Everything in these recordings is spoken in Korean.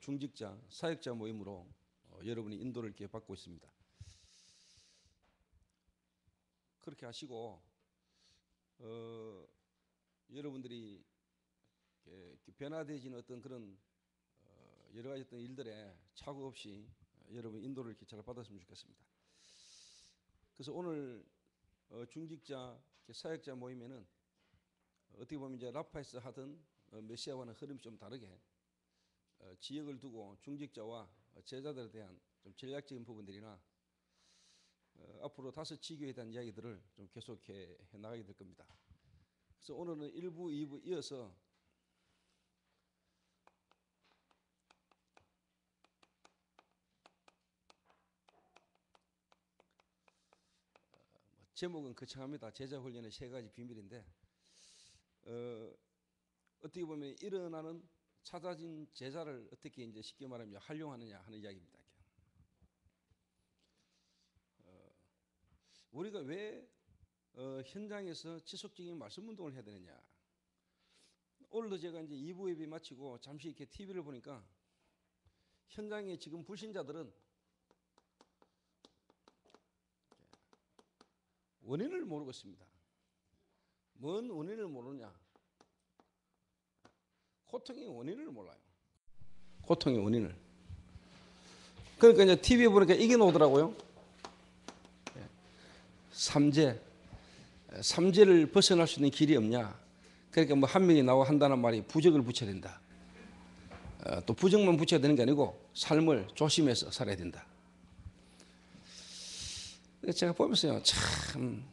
중직자, 사역자 모임으로 여러분이 인도를 이렇게 받고 있습니다. 그렇게 하시고 여러분들이 이렇게 변화되어지는 어떤 그런 여러 가지 어떤 일들에 착오 없이 여러분 인도를 이렇게 잘 받았으면 좋겠습니다. 그래서 오늘 중직자, 사역자 모임에는 어떻게 보면 이제 라파에서 하던 메시아와는 흐름이 좀 다르게 지역을 두고 중직자와 제자들에 대한 좀 전략적인 부분들이나 앞으로 5지교에 대한 이야기들을 좀 계속해 나가게 될 겁니다. 그래서 오늘은 1부, 2부 이어서 제목은 거창합니다. 제자 훈련의 3가지 비밀인데 어떻게 보면 일어나는 찾아진 제자를 어떻게 이제 쉽게 말하면 활용하느냐 하는 이야기입니다. 우리가 왜 현장에서 지속적인 말씀 운동을 해야 되느냐? 오늘도 제가 이제 2부 예배 마치고 잠시 이렇게 TV를 보니까 현장에 지금 불신자들은 원인을 모르고 있습니다. 뭔 원인을 모르냐? 고통의 원인을 몰라요. 고통의 원인을. 그러니까 이제 TV에 보니까 이게 나오더라고요. 삼재를 벗어날 수 있는 길이 없냐? 그러니까 뭐 한 명이 나와 한다는 말이 부적을 붙여야 된다. 또 부적만 붙여야 되는 게 아니고 삶을 조심해서 살아야 된다. 제가 보면서요, 참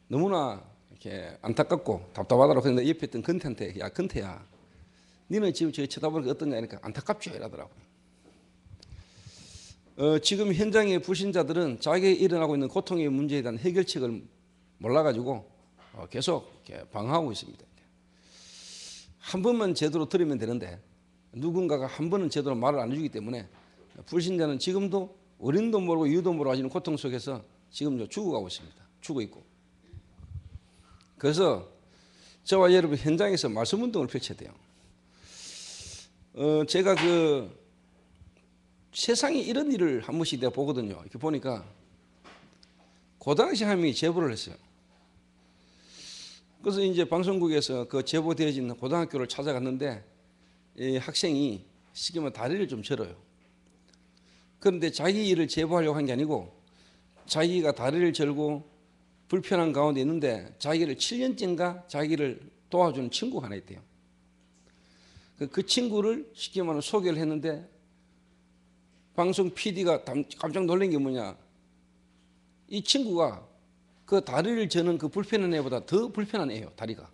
너무나 이렇게 안타깝고 답답하더라고. 그런데 옆에 있던 근태한테, 야 근태야, 니는 지금 저 쳐다보니까 어떠냐? 그러니까 안타깝죠 이러더라고요. 지금 현장의 불신자들은 자기가 일어나고 있는 고통의 문제에 대한 해결책을 몰라가지고 계속 이렇게 방황하고 있습니다. 한 번만 제대로 들으면 되는데 누군가가 한 번은 제대로 말을 안 해주기 때문에 불신자는 지금도 어린도 모르고 이유도 모르고 하시는 고통 속에서 지금 죽어가고 있습니다. 죽어 있고. 그래서 저와 여러분 현장에서 말씀 운동을 펼쳐야 돼요. 제가 세상에 이런 일을 한 번씩 내가 보거든요. 이렇게 보니까 고등학생 한 명이 제보를 했어요. 그래서 이제 방송국에서 그 제보되어진 고등학교를 찾아갔는데 이 학생이 쉽게 말하면 다리를 좀 절어요. 그런데 자기 일을 제보하려고 한 게 아니고 자기가 다리를 절고 불편한 가운데 있는데 자기를 7년째인가 자기를 도와주는 친구가 하나 있대요. 그 친구를 쉽게 말하면 소개를 했는데 방송 PD가 깜짝 놀란 게 뭐냐, 이 친구가 그 다리를 저는 그 불편한 애보다 더 불편한 애예요. 다리가.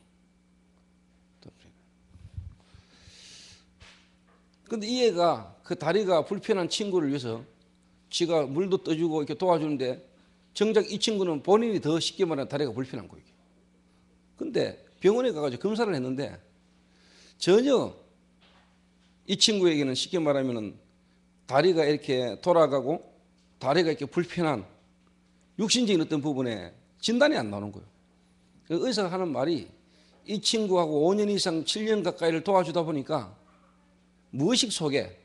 그런데 이 애가 그 다리가 불편한 친구를 위해서 지가 물도 떠주고 이렇게 도와주는데 정작 이 친구는 본인이 더 쉽게 말하면 다리가 불편한 거예요. 근데 병원에 가가지고 검사를 했는데 전혀 이 친구에게는 쉽게 말하면 다리가 이렇게 돌아가고 다리가 이렇게 불편한 육신적인 어떤 부분에 진단이 안 나오는 거예요. 의사가 하는 말이 이 친구하고 5년 이상 7년 가까이를 도와주다 보니까 무의식 속에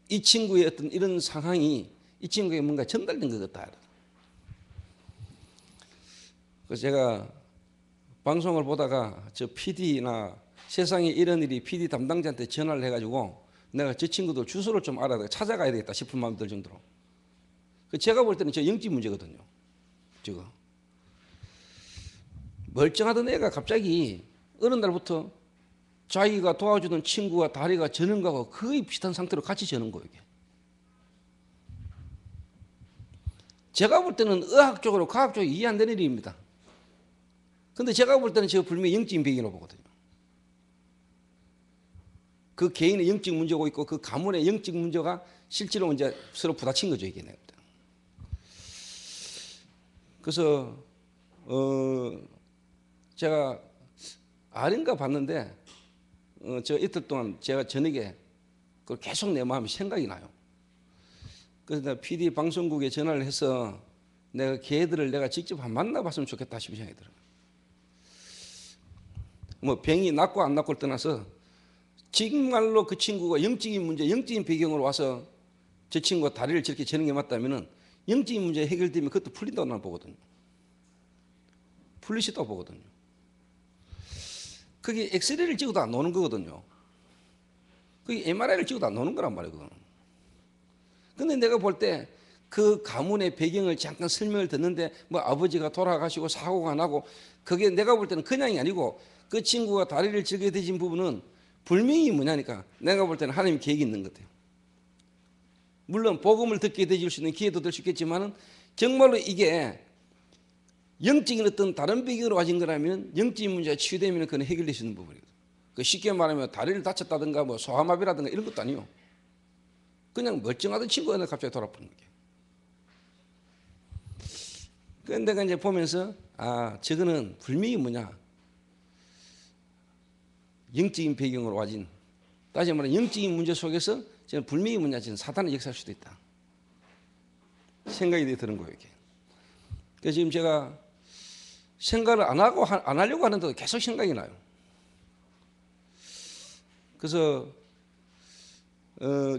이 친구의 어떤 이런 상황이 이 친구에게 뭔가 전달된 것 같다. 그래서 제가 방송을 보다가 저 PD나 세상에 이런 일이 PD 담당자한테 전화를 해가지고 내가 저 친구들 주소를 좀 알아야 찾아가야 되겠다 싶은 마음이 들 정도로. 제가 볼 때는 저 영적 문제거든요. 저거. 멀쩡하던 애가 갑자기 어느 날부터 자기가 도와주던 친구가 다리가 저는 거하고 거의 비슷한 상태로 같이 저는 거예요. 이게. 제가 볼 때는 의학적으로 과학적으로 이해 안 되는 일입니다. 근데 제가 볼 때는 제가 분명히 영적인 병이라고 보거든요. 그 개인의 영적 문제가 있고 그 가문의 영적 문제가 실제로 이제 서로 부딪힌 거죠, 이게. 그래서 제가 아닌가 봤는데 제가 이틀 동안 제가 저녁에 그걸 계속 내 마음이 생각이 나요. 그래서 내가 PD 방송국에 전화를 해서 내가 걔들을 내가 직접 한번 만나봤으면 좋겠다 싶은 생각이 들어요. 뭐 병이 낫고 안 낫고를 떠나서 정말로 그 친구가 영적인 문제, 영적인 배경으로 와서 저 친구가 다리를 저렇게 저는 게 맞다면은 영적인 문제 해결되면 그것도 풀린다고 나는 보거든요. 풀릴 수 있다고 보거든요. 그게 엑스레이를 찍어도 안 나오는 거거든요. 그게 MRI를 찍어도 안 나오는 거란 말이에요. 근데 내가 볼 때 그 가문의 배경을 잠깐 설명을 듣는데 뭐 아버지가 돌아가시고 사고가 나고 그게 내가 볼 때는 그냥이 아니고 그 친구가 다리를 저게 되신 부분은 분명히 뭐냐니까 내가 볼 때는 하나님 계획이 있는 것 같아요. 물론 복음을 듣게 되실 수 있는 기회도 될 수 있겠지만은 정말로 이게 영적인 어떤 다른 배경으로 와진 거라면 영적인 문제가 치유되면 그건 해결될 수 있는 부분이거든요. 그 쉽게 말하면 다리를 다쳤다든가 뭐 소아마비라든가 이런 것도 아니요. 그냥 멀쩡하던 친구가 갑자기 돌아버린 거예요. 그런데 내가 이제 보면서 아 저거는 분명히 뭐냐 영적인 배경으로 와진 다시 말하면 영적인 문제 속에서 저는 분명히 뭐냐 지금 사탄의 역사할 수도 있다 생각이 드는 거예요. 이게. 그래서 지금 제가 생각을 안 하려고 하는데도 계속 생각이 나요. 그래서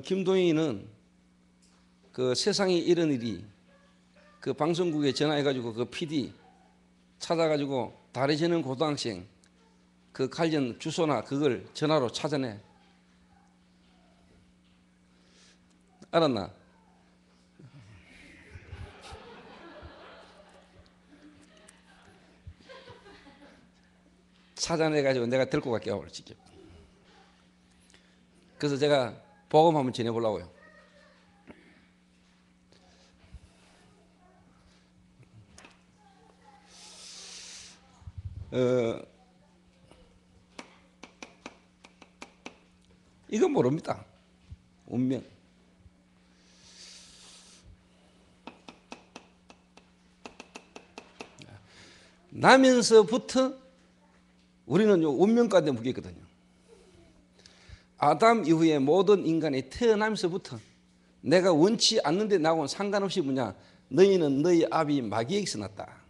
김동희는 그 세상에 이런 일이 그 방송국에 전화해가지고 그 PD 찾아가지고 다리 저는 고등학생 그 관련 주소나 그걸 전화로 찾아내. 알았나? 찾아내가지고 내가 데리고 갈게요. 오늘 직접. 그래서 제가 복음 한번 전해보려고요. 이건 모릅니다. 운명. 나면서부터 우리는 요 운명 가운데 묶였거든요. 아담 이후에 모든 인간이 태어나면서부터 내가 원치 않는데 나하고는 상관없이 뭐냐 너희는 너희 아비 마귀에게서 났다.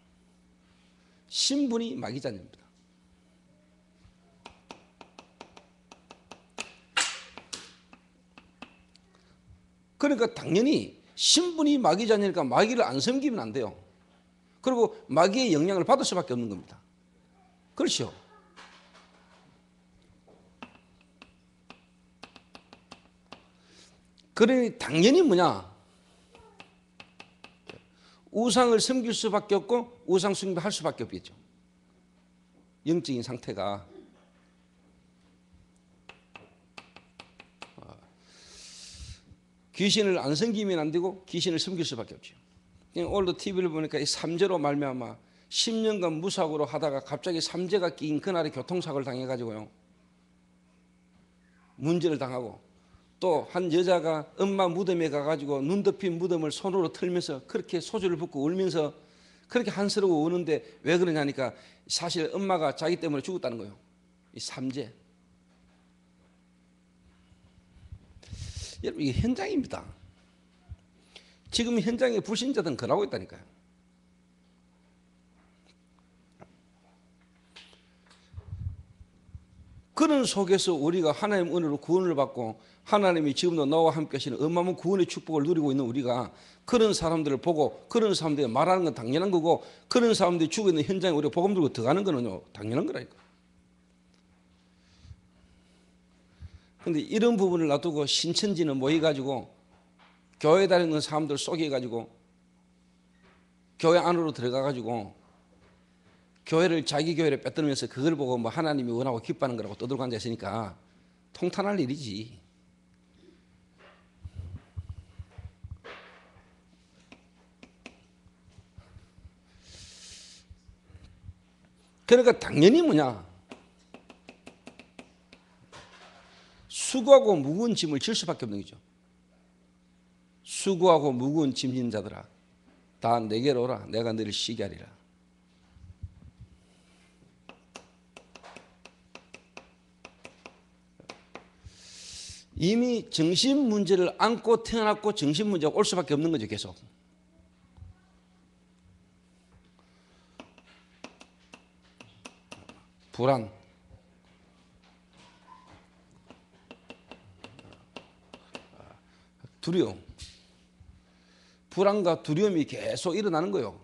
신분이 마귀자녀입니다. 그러니까 당연히 신분이 마귀자녀니까 마귀를 안 섬기면 안 돼요. 그리고 마귀의 영향을 받을 수밖에 없는 겁니다. 그렇죠? 그러니 당연히 뭐냐 우상을 섬길 수밖에 없고 우상 숭배할 수밖에 없겠죠. 영적인 상태가 귀신을 안 섬기면 안 되고 귀신을 섬길 수밖에 없죠. 오늘도 TV를 보니까 이 삼재로 말미암아 10년간 무사고로 하다가 갑자기 삼재가 끼인 그날에 교통사고를 당해가지고요 문제를 당하고 또 한 여자가 엄마 무덤에 가가지고 눈 덮인 무덤을 손으로 털면서 그렇게 소주를 붓고 울면서 그렇게 한스러워 우는데 왜 그러냐니까 사실 엄마가 자기 때문에 죽었다는 거예요. 이 삼재. 여러분 이게 현장입니다. 지금 현장에 불신자들은 그러고 있다니까요. 그런 속에서 우리가 하나님 은혜로 구원을 받고 하나님이 지금도 너와 함께 하시는 어마어마한 구원의 축복을 누리고 있는 우리가 그런 사람들을 보고 그런 사람들이 말하는 건 당연한 거고 그런 사람들이 죽어 있는 현장에 우리가 복음 들고 들어가는 거는요 당연한 거라니까. 그런데 이런 부분을 놔두고 신천지는 모여가지고 교회 다니는 사람들 속여가지고 교회 안으로 들어가가지고 교회를 자기 교회를 빼앗으면서 그걸 보고 뭐 하나님이 원하고 기뻐하는 거라고 떠들고 앉아있으니까 통탄할 일이지. 그러니까 당연히 뭐냐 수고하고 무거운 짐을 질 수밖에 없는 거죠. 수고하고 무거운 짐진 자들아 다 내게로 오라 내가 너를 쉬게 하리라. 이미 정신 문제를 안고 태어났고 정신 문제가 올 수밖에 없는 거죠. 계속. 불안, 두려움. 불안과 두려움이 계속 일어나는 거예요.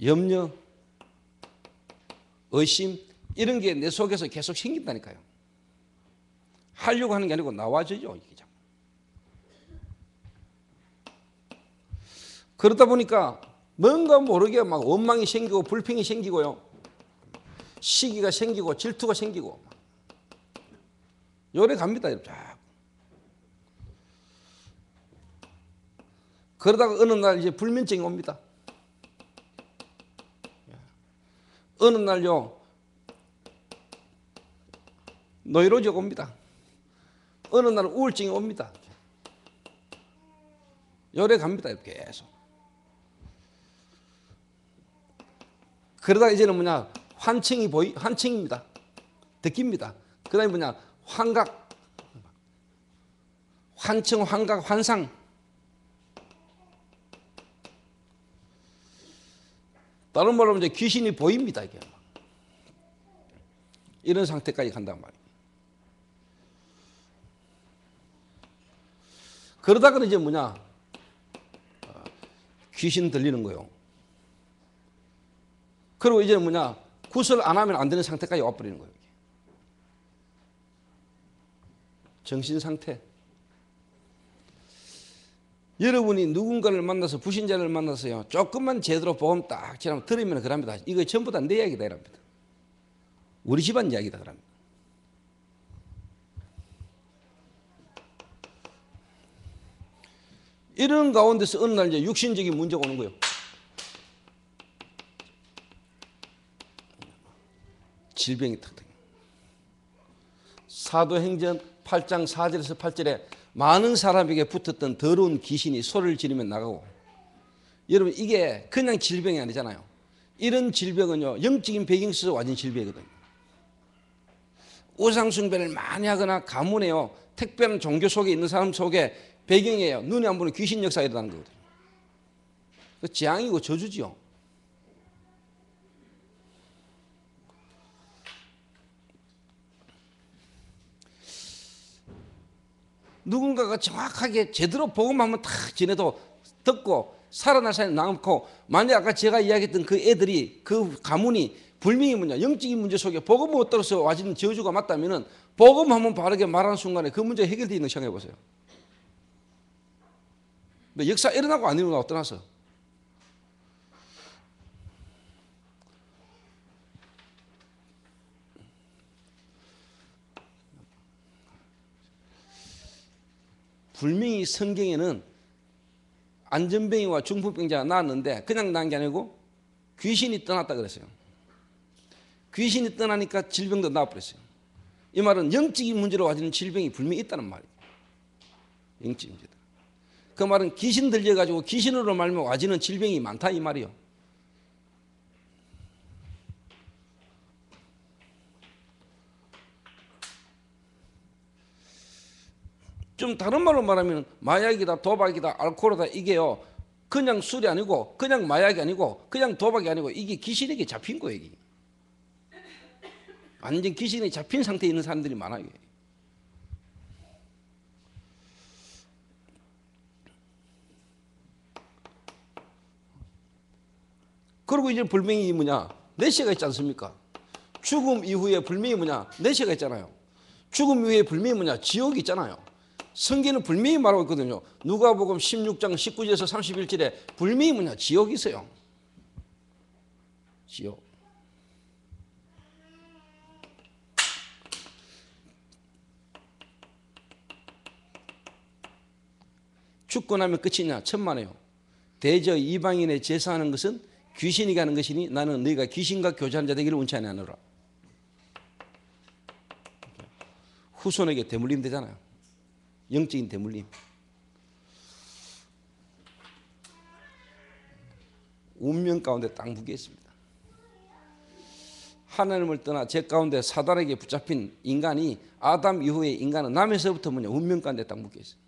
염려, 의심 이런 게 내 속에서 계속 생긴다니까요. 하려고 하는 게 아니고 나와져요. 이게 자꾸. 그러다 보니까 뭔가 모르게 막 원망이 생기고 불평이 생기고요. 시기가 생기고 질투가 생기고 요래 갑니다. 이렇게. 그러다가 어느 날 이제 불면증이 옵니다. 어느 날요 노이로제가 옵니다. 어느 날 우울증이 옵니다. 요래 갑니다. 이렇게 계속. 그러다가 이제는 뭐냐 환청입니다. 느낍니다. 그 다음에 뭐냐 환각, 환청, 환각, 환상. 다른 말로 하면 이제 귀신이 보입니다. 이게 이런 상태까지 간단 말이에요. 그러다가는 이제 뭐냐 귀신 들리는 거요. 그리고 이제 뭐냐 구설 안 하면 안 되는 상태까지 와버리는 거예요. 정신 상태. 여러분이 누군가를 만나서 불신자를 만나서요 조금만 제대로 복음 딱 지나면 들으면 그럽니다. 이거 전부 다 내 이야기다 이랍니다. 우리 집안 이야기다 그럽니다. 이런 가운데서 어느 날 이제 육신적인 문제가 오는 거예요. 질병이 탁. 사도행전 8장 4절에서 8절에 많은 사람에게 붙었던 더러운 귀신이 소리를 지르며 나가고, 여러분 이게 그냥 질병이 아니잖아요. 이런 질병은요 영적인 배경이 있어서 와진 질병이거든요. 우상숭배를 많이 하거나 가문에요 특별한 종교 속에 있는 사람 속에 배경이에요. 눈에 안 보는 귀신 역사가 일어나는 거거든요. 그 재앙이고 저주지요. 누군가가 정확하게 제대로 복음 한번 탁 지내도 듣고 살아날 사람이 남고, 만약 아까 제가 이야기했던 그 애들이 그 가문이 분명히 뭐냐 영적인 문제 속에 복음 못 들어서 와지는 저주가 맞다면은 복음 한번 바르게 말하는 순간에 그 문제가 해결되어 있는 거 생각해 보세요. 역사 일어나고 안 일어나고 떠나서 분명히 성경에는 안전병이와 중풍병자가 나왔는데 그냥 나은 게 아니고 귀신이 떠났다 그랬어요. 귀신이 떠나니까 질병도 나와버렸어요. 이 말은 영적인 문제로 와지는 질병이 분명히 있다는 말이에요. 영적인 문제다. 그 말은 귀신 들려가지고 귀신으로 말면 와지는 질병이 많다 이 말이에요. 좀 다른 말로 말하면 마약이다, 도박이다, 알코올이다 이게요 그냥 술이 아니고 그냥 마약이 아니고 그냥 도박이 아니고 이게 귀신에게 잡힌 거예요. 이게. 완전 귀신에 잡힌 상태에 있는 사람들이 많아요. 그리고 이제 불명이 뭐냐 내세가 있지 않습니까? 죽음 이후에 불명이 뭐냐 내세가 있잖아요. 죽음 이후에 불명이 뭐냐 지옥이 있잖아요. 성경은 불명히 말하고 있거든요. 누가복음 16장 19절에서 31절에 불명이 뭐냐 지옥이 있어요. 지옥. 죽고 나면 끝이냐 천만에요. 대저 이방인의 제사하는 것은 귀신이 가는 것이니 나는 너희가 귀신과 교제하는 자 되기를 원치 아니하노라. 후손에게 대물림 되잖아요. 영적인 대물림. 운명 가운데 딱 묶여 있습니다. 하나님을 떠나 죄 가운데 사단에게 붙잡힌 인간이 아담 이후의 인간은 남에서부터 뭐냐 운명 가운데 딱 묶여 있어요.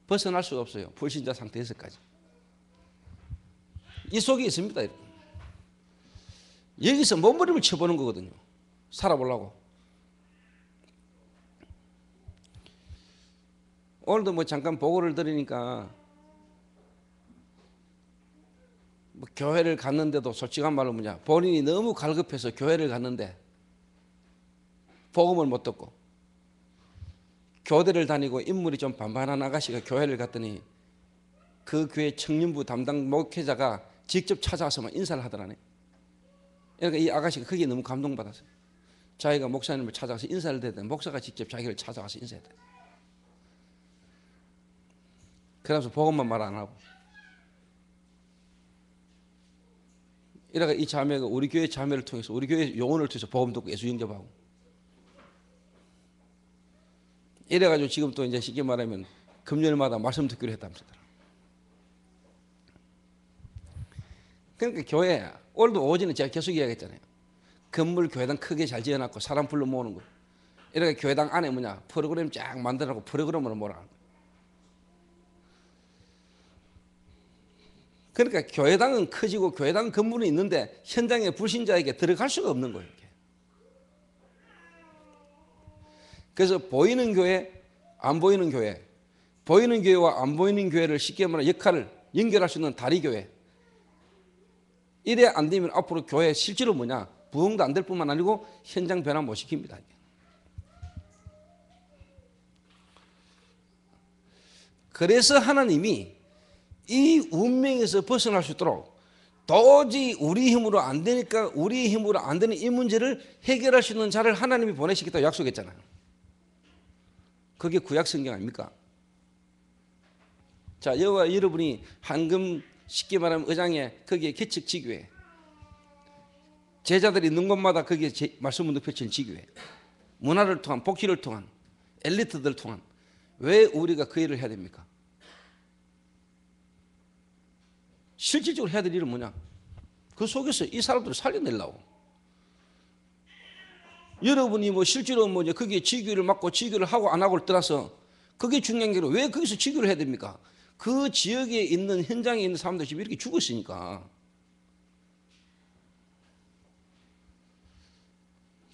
벗어날 수가 없어요. 불신자 상태에서까지. 이 속에 있습니다. 여기서 몸부림을 쳐보는 거거든요. 살아보려고. 오늘도 뭐 잠깐 보고를 드리니까 뭐 교회를 갔는데도 솔직한 말로 뭐냐, 본인이 너무 갈급해서 교회를 갔는데 복음을 못 듣고 교대를 다니고 인물이 좀 반반한 아가씨가 교회를 갔더니 그 교회 청년부 담당 목회자가 직접 찾아와서만 인사를 하더라네. 그러니까 이 아가씨가 거기에 너무 감동받았어요. 자기가 목사님을 찾아와서 인사를 드렸더니 목사가 직접 자기를 찾아와서 인사했대. 그래서 복음만 말 안 하고. 이래가 이 자매가 우리 교회 자매를 통해서 우리 교회 요원을 통해서 복음 듣고 예수 영접하고. 이래가지고 지금 또 이제 쉽게 말하면 금요일마다 말씀 듣기로 했답니다. 그러니까 교회 오늘도 오전에 제가 계속 이야기했잖아요. 건물 교회당 크게 잘 지어놨고 사람 불러 모으는 거. 이렇게 교회당 안에 뭐냐 프로그램 쫙 만들어놓고 프로그램으로 뭐라. 그러니까 교회당은 커지고 교회당 건물은 있는데 현장에 불신자에게 들어갈 수가 없는 거예요. 이렇게. 그래서 보이는 교회, 안 보이는 교회, 보이는 교회와 안 보이는 교회를 쉽게 말하면 역할을 연결할 수 있는 다리 교회. 이래 안 되면 앞으로 교회 실제로 뭐냐 부흥도 안 될 뿐만 아니고 현장 변화 못 시킵니다. 그래서 하나님이 이 운명에서 벗어날 수 있도록 도저히 우리 힘으로 안 되니까 우리 힘으로 안 되는 이 문제를 해결할 수 있는 자를 하나님이 보내시겠다고 약속했잖아요. 그게 구약 성경 아닙니까? 자, 여러분이 한금 쉽게 말하면 의장에 거기에 개척 지교회 제자들이 있는 곳마다 거기에 말씀을 눕혀진 지교회 문화를 통한 복지를 통한 엘리트들 통한 왜 우리가 그 일을 해야 됩니까? 실질적으로 해야 될 일은 뭐냐? 그 속에서 이 사람들을 살려내려고. 여러분이 뭐 실제로 뭐 거기에 지교를 맡고 지교를 하고 안 하고를 떠나서 그게 중요한 게 왜 거기서 지교를 해야 됩니까? 그 지역에 있는 현장에 있는 사람들이 지금 이렇게 죽었으니까.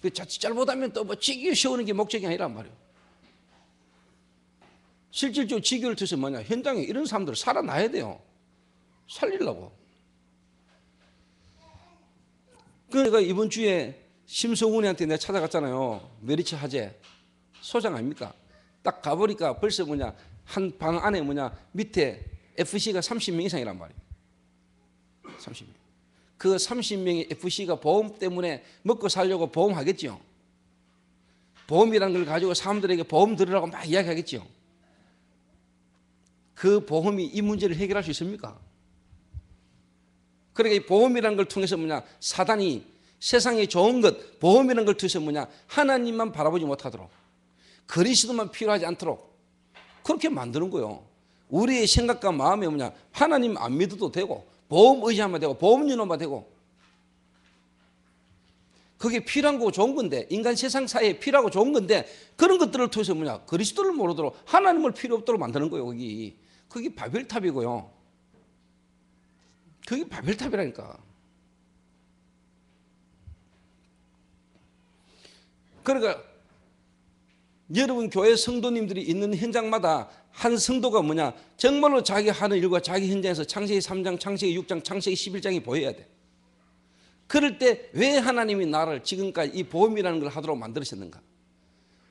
그 자칫 잘못하면 또 뭐 지교 세우는 게 목적이 아니란 말이에요. 실질적으로 지교를 통해서 뭐냐? 현장에 이런 사람들을 살아나야 돼요. 살리려고. 그러니까 이번 주에 심성훈이한테 내가 찾아갔잖아요. 메리츠 하재 소장 아닙니까? 딱 가보니까 벌써 뭐냐 한 방 안에 뭐냐 밑에 FC가 30명 이상이란 말이에요. 30명. 그 30명의 FC가 보험 때문에 먹고 살려고 보험하겠죠. 보험이라는 걸 가지고 사람들에게 보험 들으라고 막 이야기하겠죠. 그 보험이 이 문제를 해결할 수 있습니까? 그러니까 이 보험이라는 걸 통해서 뭐냐 사단이 세상에 좋은 것 보험이라는 걸 통해서 뭐냐 하나님만 바라보지 못하도록 그리스도만 필요하지 않도록 그렇게 만드는 거예요. 우리의 생각과 마음이 뭐냐 하나님 안 믿어도 되고 보험 의지하면 되고 보험 연호만 되고 그게 필요한 거고 좋은 건데 인간 세상 사이에 필요하고 좋은 건데 그런 것들을 통해서 뭐냐 그리스도를 모르도록 하나님을 필요 없도록 만드는 거예요. 그게 바벨탑이고요. 그게 바벨탑이라니까. 그러니까 여러분 교회 성도님들이 있는 현장마다 한 성도가 뭐냐 정말로 자기 하는 일과 자기 현장에서 창세기 3장, 창세기 6장, 창세기 11장이 보여야 돼. 그럴 때 왜 하나님이 나를 지금까지 이 보험이라는 걸 하도록 만들으셨는가?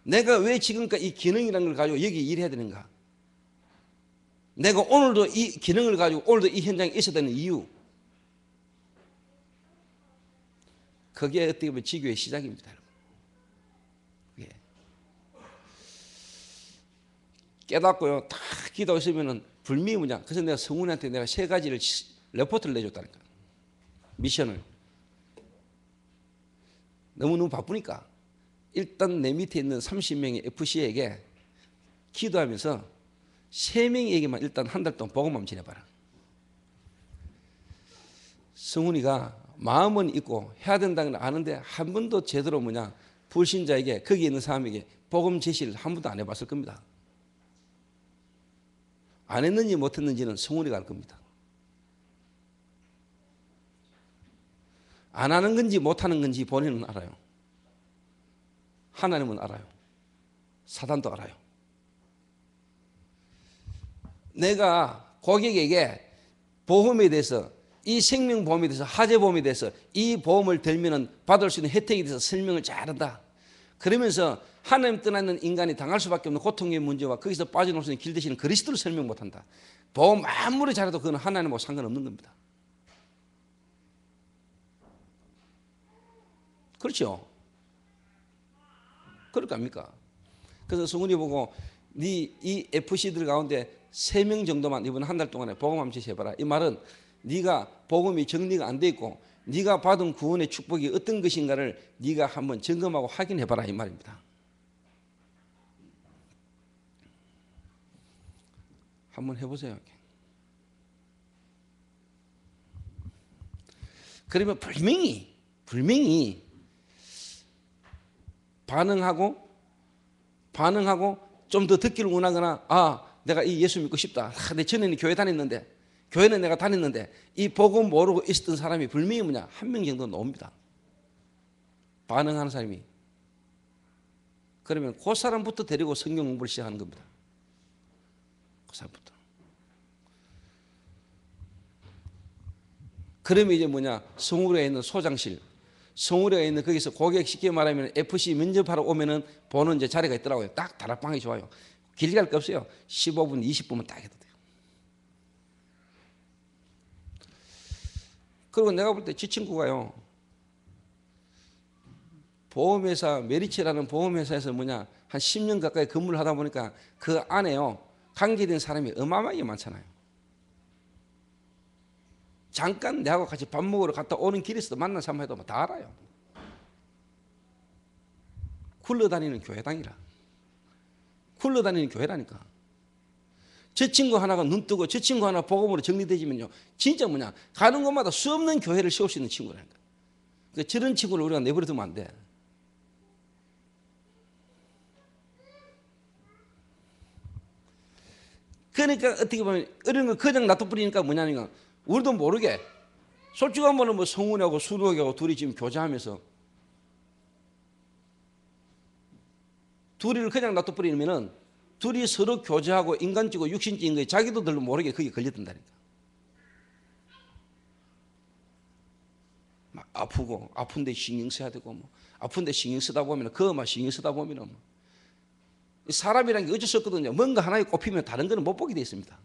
내가 왜 지금까지 이 기능이라는 걸 가지고 여기 일해야 되는가? 내가 오늘도 이 기능을 가지고 오늘도 이 현장에 있어야 되는 이유. 그게 어떻게 보면 지교의 시작입니다. 예. 깨닫고요. 다 기도하고 있으면 불미의 문제. 그래서 내가 성훈이한테 내가 3가지를 레포트를 내줬다니까. 미션을. 너무너무 바쁘니까 일단 내 밑에 있는 30명의 FC에게 기도하면서 3명에게만 일단 한 달 동안 복음만 지내봐라. 성훈이가 마음은 있고 해야 된다는 걸 아는데 한 번도 제대로 뭐냐 불신자에게 거기 있는 사람에게 복음 제시를 한 번도 안 해봤을 겁니다. 안 했는지 못했는지는 성훈이가 알 겁니다. 안 하는 건지 못하는 건지 본인은 알아요. 하나님은 알아요. 사단도 알아요. 내가 고객에게 보험에 대해서, 이 생명보험에 대해서, 화재보험에 대해서 이 보험을 들면은 받을 수 있는 혜택에 대해서 설명을 잘한다. 그러면서 하나님 떠나는 인간이 당할 수밖에 없는 고통의 문제와 거기서 빠져나올 수 있는 길 대신에 그리스도를 설명 못한다. 보험 아무리 잘해도 그건 하나님하고 상관없는 겁니다. 그렇죠? 그럴 거 아닙니까? 그래서 성훈이 보고 이 FC들 가운데 3명 정도만 이번 한 달 동안에 복음 한번 제시해봐라. 이 말은 네가 복음이 정리가 안 돼 있고 네가 받은 구원의 축복이 어떤 것인가를 네가 한번 점검하고 확인해봐라 이 말입니다. 한번 해보세요. 그러면 분명히 반응하고 좀 더 듣기를 원하거나, 내가 이 예수 믿고 싶다. 내 전에는 교회 다녔는데, 교회는 내가 다녔는데 이 복음 모르고 있었던 사람이 분명히 뭐냐, 한 명 정도 나옵니다. 반응하는 사람이. 그러면 그 사람부터 데리고 성경 공부를 시작하는 겁니다. 그 사람부터. 그러면 이제 뭐냐, 성우리에 있는 소장실, 성우리에 있는 거기서 고객 쉽게 말하면 FC 면접하러 오면은 보는 이제 자리가 있더라고요. 딱 다락방이 좋아요. 길게 갈 거 없어요. 15분, 20분만 딱 해도 돼요. 그리고 내가 볼 때 지 친구가요, 보험회사, 메리츠라는 보험회사에서 뭐냐, 한 10년 가까이 근무를 하다 보니까 그 안에요, 관계된 사람이 어마어마하게 많잖아요. 잠깐 내하고 같이 밥 먹으러 갔다 오는 길에서도 만난 사람 해도 다 알아요. 굴러다니는 교회당이라. 굴러다니는 교회라니까. 저 친구 하나가 눈 뜨고 저 친구 하나 복음으로 정리되지면요, 진짜 뭐냐, 가는 곳마다 수없는 교회를 세울 수 있는 친구라니까. 그러니까 저런 친구를 우리가 내버려 두면 안 돼. 그러니까 어떻게 보면 이런 걸 그냥 놔둬버리니까 뭐냐니까, 우리도 모르게 솔직한 말로 뭐 성훈이하고 수록이하고 둘이 지금 교제하면서 둘이를 그냥 놔둬버리면은 둘이 서로 교제하고 인간적이고 육신적인 거에 자기도들도 모르게 거기에 걸려든다니까. 막 아프고 아픈데 신경 써야 되고, 뭐 아픈데 신경 쓰다 보면 그만 신경 쓰다 보면은 뭐. 사람이라는 게 어쩔 수 없거든요. 뭔가 하나에 꼽히면 다른 거는 못 보게 되어 있습니다.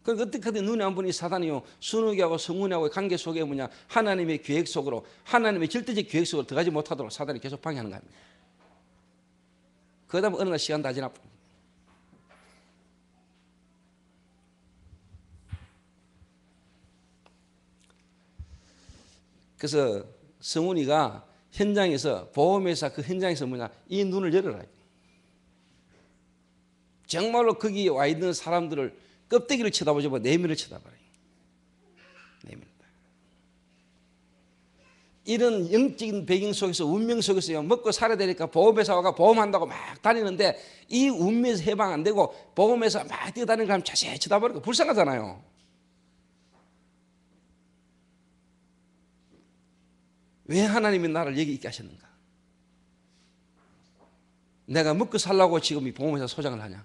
그러니까 어떻게든 눈에 안 보니 사단이요, 순욱이하고 성훈이하고의 관계 속에 뭐냐, 하나님의 계획 속으로, 하나님의 절대적 계획 속으로 들어가지 못하도록 사단이 계속 방해하는 겁니다. 그러다 보면 어느 날 시간 다 지나. 그래서 성훈이가 현장에서, 보험회사 그 현장에서 뭐냐, 이 눈을 열어라. 정말로 거기 와 있는 사람들을 껍데기를 쳐다보지 말고 내면을 쳐다봐라. 내면. 이런 영적인 배경 속에서, 운명 속에서요, 먹고 살아야 되니까 보험회사가 보험한다고 막 다니는데 이 운명에서 해방 안 되고 보험회사 막 뛰어다니는 사람 자세히 쳐다보니까 불쌍하잖아요. 왜 하나님이 나를 여기 있게 하셨는가? 내가 먹고 살라고 지금 이 보험회사 소장을 하냐?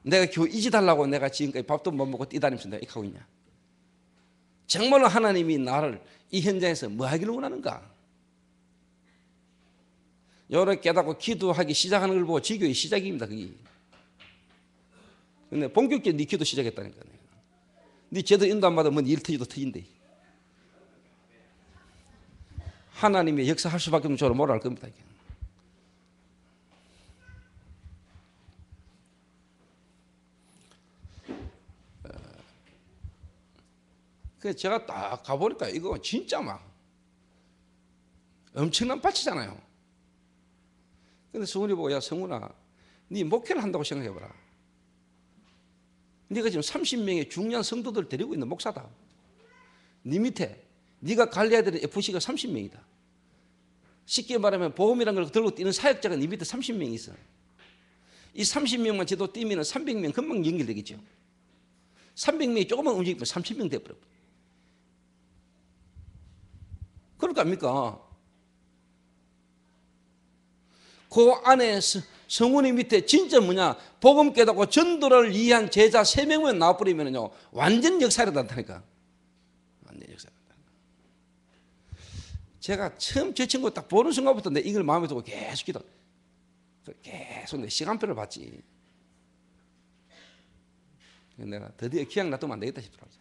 내가 교회 이지달라고 내가 지금까지 밥도 못 먹고 뛰다니면서 내가 이렇게 하고 있냐? 정말로 하나님이 나를 이 현장에서 뭐 하기를 원하는가? 요렇게 깨닫고 기도하기 시작하는 걸 보고 지교의 시작입니다. 그게. 근데 본격적으로 네 기도 시작했다니까. 네 제대로 인도 안 받으면 일 터지도 터진대. 하나님의 역사할 수밖에 없는 쪽으로 몰아갈 겁니다. 그래서 제가 딱 가보니까 이거 진짜 막 엄청난 밭이잖아요. 근데 성훈이 보고, 야 성훈아, 네 목회를 한다고 생각해봐라. 네가 지금 30명의 중요한 성도들을 데리고 있는 목사다. 네 밑에 네가 관리해야 되는 FC가 30명이다. 쉽게 말하면 보험이라는 걸 들고 뛰는 사역자가 네 밑에 30명이 있어. 이 30명만 제도 뛰면 300명 금방 연결되겠죠. 300명이 조금만 움직이면 30명 돼버려. 그럴 거 아닙니까? 그 안에 성훈이 밑에 진짜 뭐냐, 복음 깨닫고 전도를 이해한 제자 3명만 나와버리면요 완전 역사를 한다니까. 완전 역사를 한다. 제가 처음 저 친구 딱 보는 순간부터 내 이걸 마음에 두고 계속 기도, 계속 내 시간표를 봤지. 내가 드디어 기약 놔두면 안 되겠다 싶더라고요.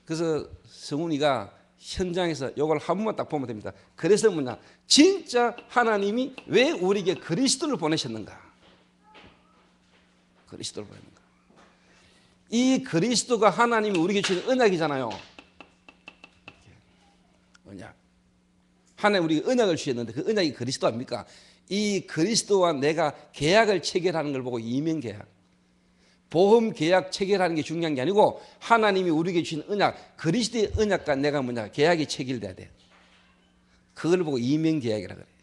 그래서 성훈이가 현장에서 이걸 한 번만 딱 보면 됩니다. 그래서 뭐냐, 진짜 하나님이 왜 우리에게 그리스도를 보내셨는가? 그리스도를 보냈는가? 이 그리스도가 하나님이 우리에게 주신 언약이잖아요. 언약. 하나님 우리에게 언약을 주셨는데 그 언약이 그리스도 아닙니까? 이 그리스도와 내가 계약을 체결하는 걸 보고 이면계약, 보험 계약 체결하는 게 중요한 게 아니고 하나님이 우리에게 주신 언약, 그리스도의 언약과 내가 뭐냐, 계약이 체결돼야 돼. 그걸 보고 이면계약이라 그래요.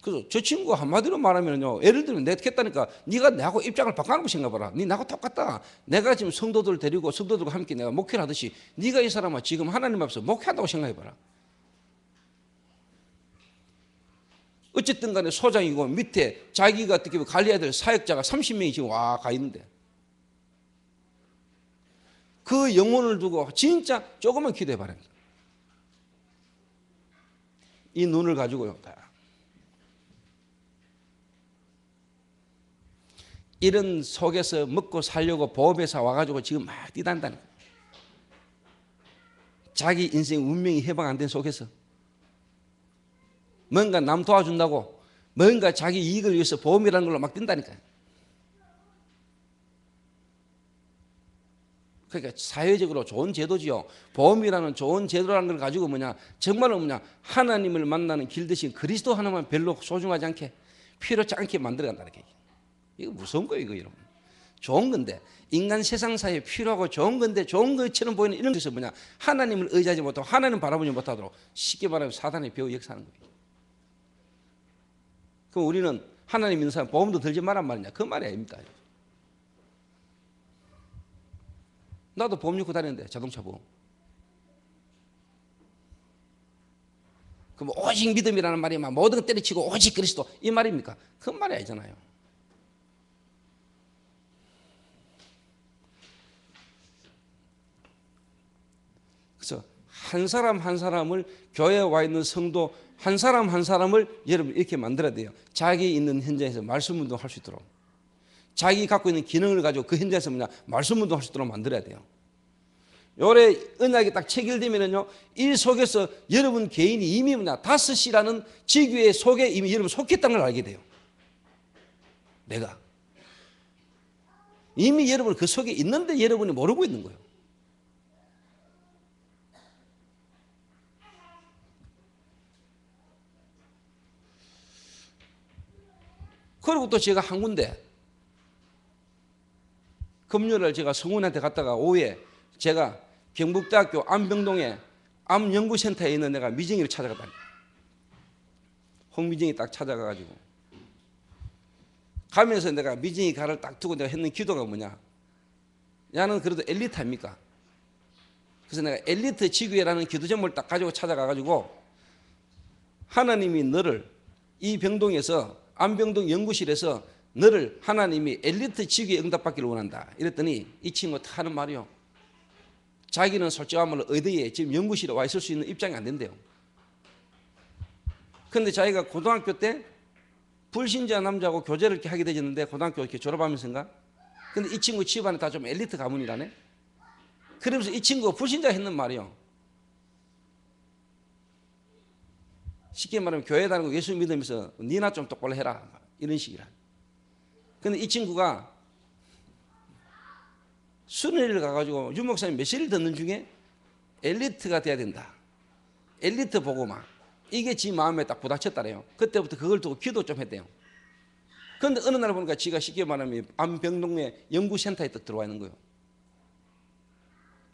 그래서 저 친구 한마디로 말하면요, 예를 들면 내가 했다니까, 네가 나하고 입장을 바꿔놓고 생각해봐라. 네 나하고 똑같다. 내가 지금 성도들 데리고 성도들과 함께 내가 목회를 하듯이 네가 이 사람아 지금 하나님 앞에서 목회한다고 생각해봐라. 어쨌든 간에 소장이고 밑에 자기가 어떻게 보면 관리해야 될 사역자가 30명이 지금 와 가 있는데 그 영혼을 두고 진짜 조금만 기도해 바랍니다. 이 눈을 가지고요. 이런 속에서 먹고 살려고 보험회사 와가지고 지금 막 뛰단다는 거예요. 자기 인생 운명이 해방 안 된 속에서 뭔가 남 도와준다고 뭔가 자기 이익을 위해서 보험이라는 걸로 막 뛴다니까요. 그러니까 사회적으로 좋은 제도지요. 보험이라는 좋은 제도라는 걸 가지고 뭐냐, 정말로 뭐냐, 하나님을 만나는 길 대신 그리스도 하나만 별로 소중하지 않게, 필요치 않게 만들어간다는 게, 이거 무서운 거예요, 이거 여러분. 좋은 건데, 인간 세상 사이에 필요하고 좋은 건데 좋은 것처럼 보이는 이런 것에서 뭐냐, 하나님을 의지하지 못하고 하나님 바라보지 못하도록 쉽게 말하면 사단의 배후 역사하는 거예요. 그럼 우리는 하나님 믿는 사람 보험도 들지 말란 말이냐, 그 말이 아닙니까? 나도 보험 넣고 다니는데, 자동차 보험. 그럼 오직 믿음이라는 말이 막 모든 걸 때려치고 오직 그리스도, 이 말입니까? 그 말이 아니잖아요. 그래서 한 사람 한 사람을, 교회에 와 있는 성도 한 사람 한 사람을 여러분 이렇게 만들어야 돼요. 자기 있는 현장에서 말씀 운동할 수 있도록, 자기 갖고 있는 기능을 가지고 그 현장에서 뭐냐, 말씀 운동할 수 있도록 만들어야 돼요. 요래 언약이 딱 체결되면은요, 이 속에서 여러분 개인이 이미 뭐냐, 다섯이라는 직위의 속에 이미 여러분 속했다는 걸 알게 돼요. 내가 이미 여러분 그 속에 있는데 여러분이 모르고 있는 거예요. 그리고 또 제가 한 군데, 금요일날 제가 성훈한테 갔다가 오후에 제가 경북대학교 암병동에 암연구센터에 있는 내가 미정이를 찾아갔다. 홍미정이 딱 찾아가가지고 가면서 내가 미정이 가를 딱 두고 내가 했는 기도가 뭐냐, 야는 그래도 엘리트 아닙니까? 그래서 내가 엘리트 지구회라는 기도 제목을 딱 가지고 찾아가가지고, 하나님이 너를 이 병동에서, 암병동 연구실에서 너를 하나님이 엘리트 지구에 응답받기를 원한다. 이랬더니 이 친구가 하는 말이요, 자기는 솔직한 말로 어디에 지금 연구실에 와 있을 수 있는 입장이 안 된대요. 그런데 자기가 고등학교 때 불신자 남자하고 교제를 이렇게 하게 되었는데, 고등학교 이렇게 졸업하면서인가? 근데 이 친구 집안에 다 좀 엘리트 가문이라네? 그러면서 이 친구가 불신자 했는 말이요, 쉽게 말하면 교회 다니고 예수 믿으면서 니나 좀 똑바로 해라, 이런 식이라. 근데 이 친구가 순회를 가가지고 유 목사님 메시지를 듣는 중에 엘리트가 돼야 된다, 엘리트 보고만, 이게 지 마음에 딱 부닥쳤다래요. 그때부터 그걸 두고 기도 좀 했대요. 그런데 어느 날 보니까 지가 쉽게 말하면 암병동의 연구센터에 딱 들어와 있는 거예요.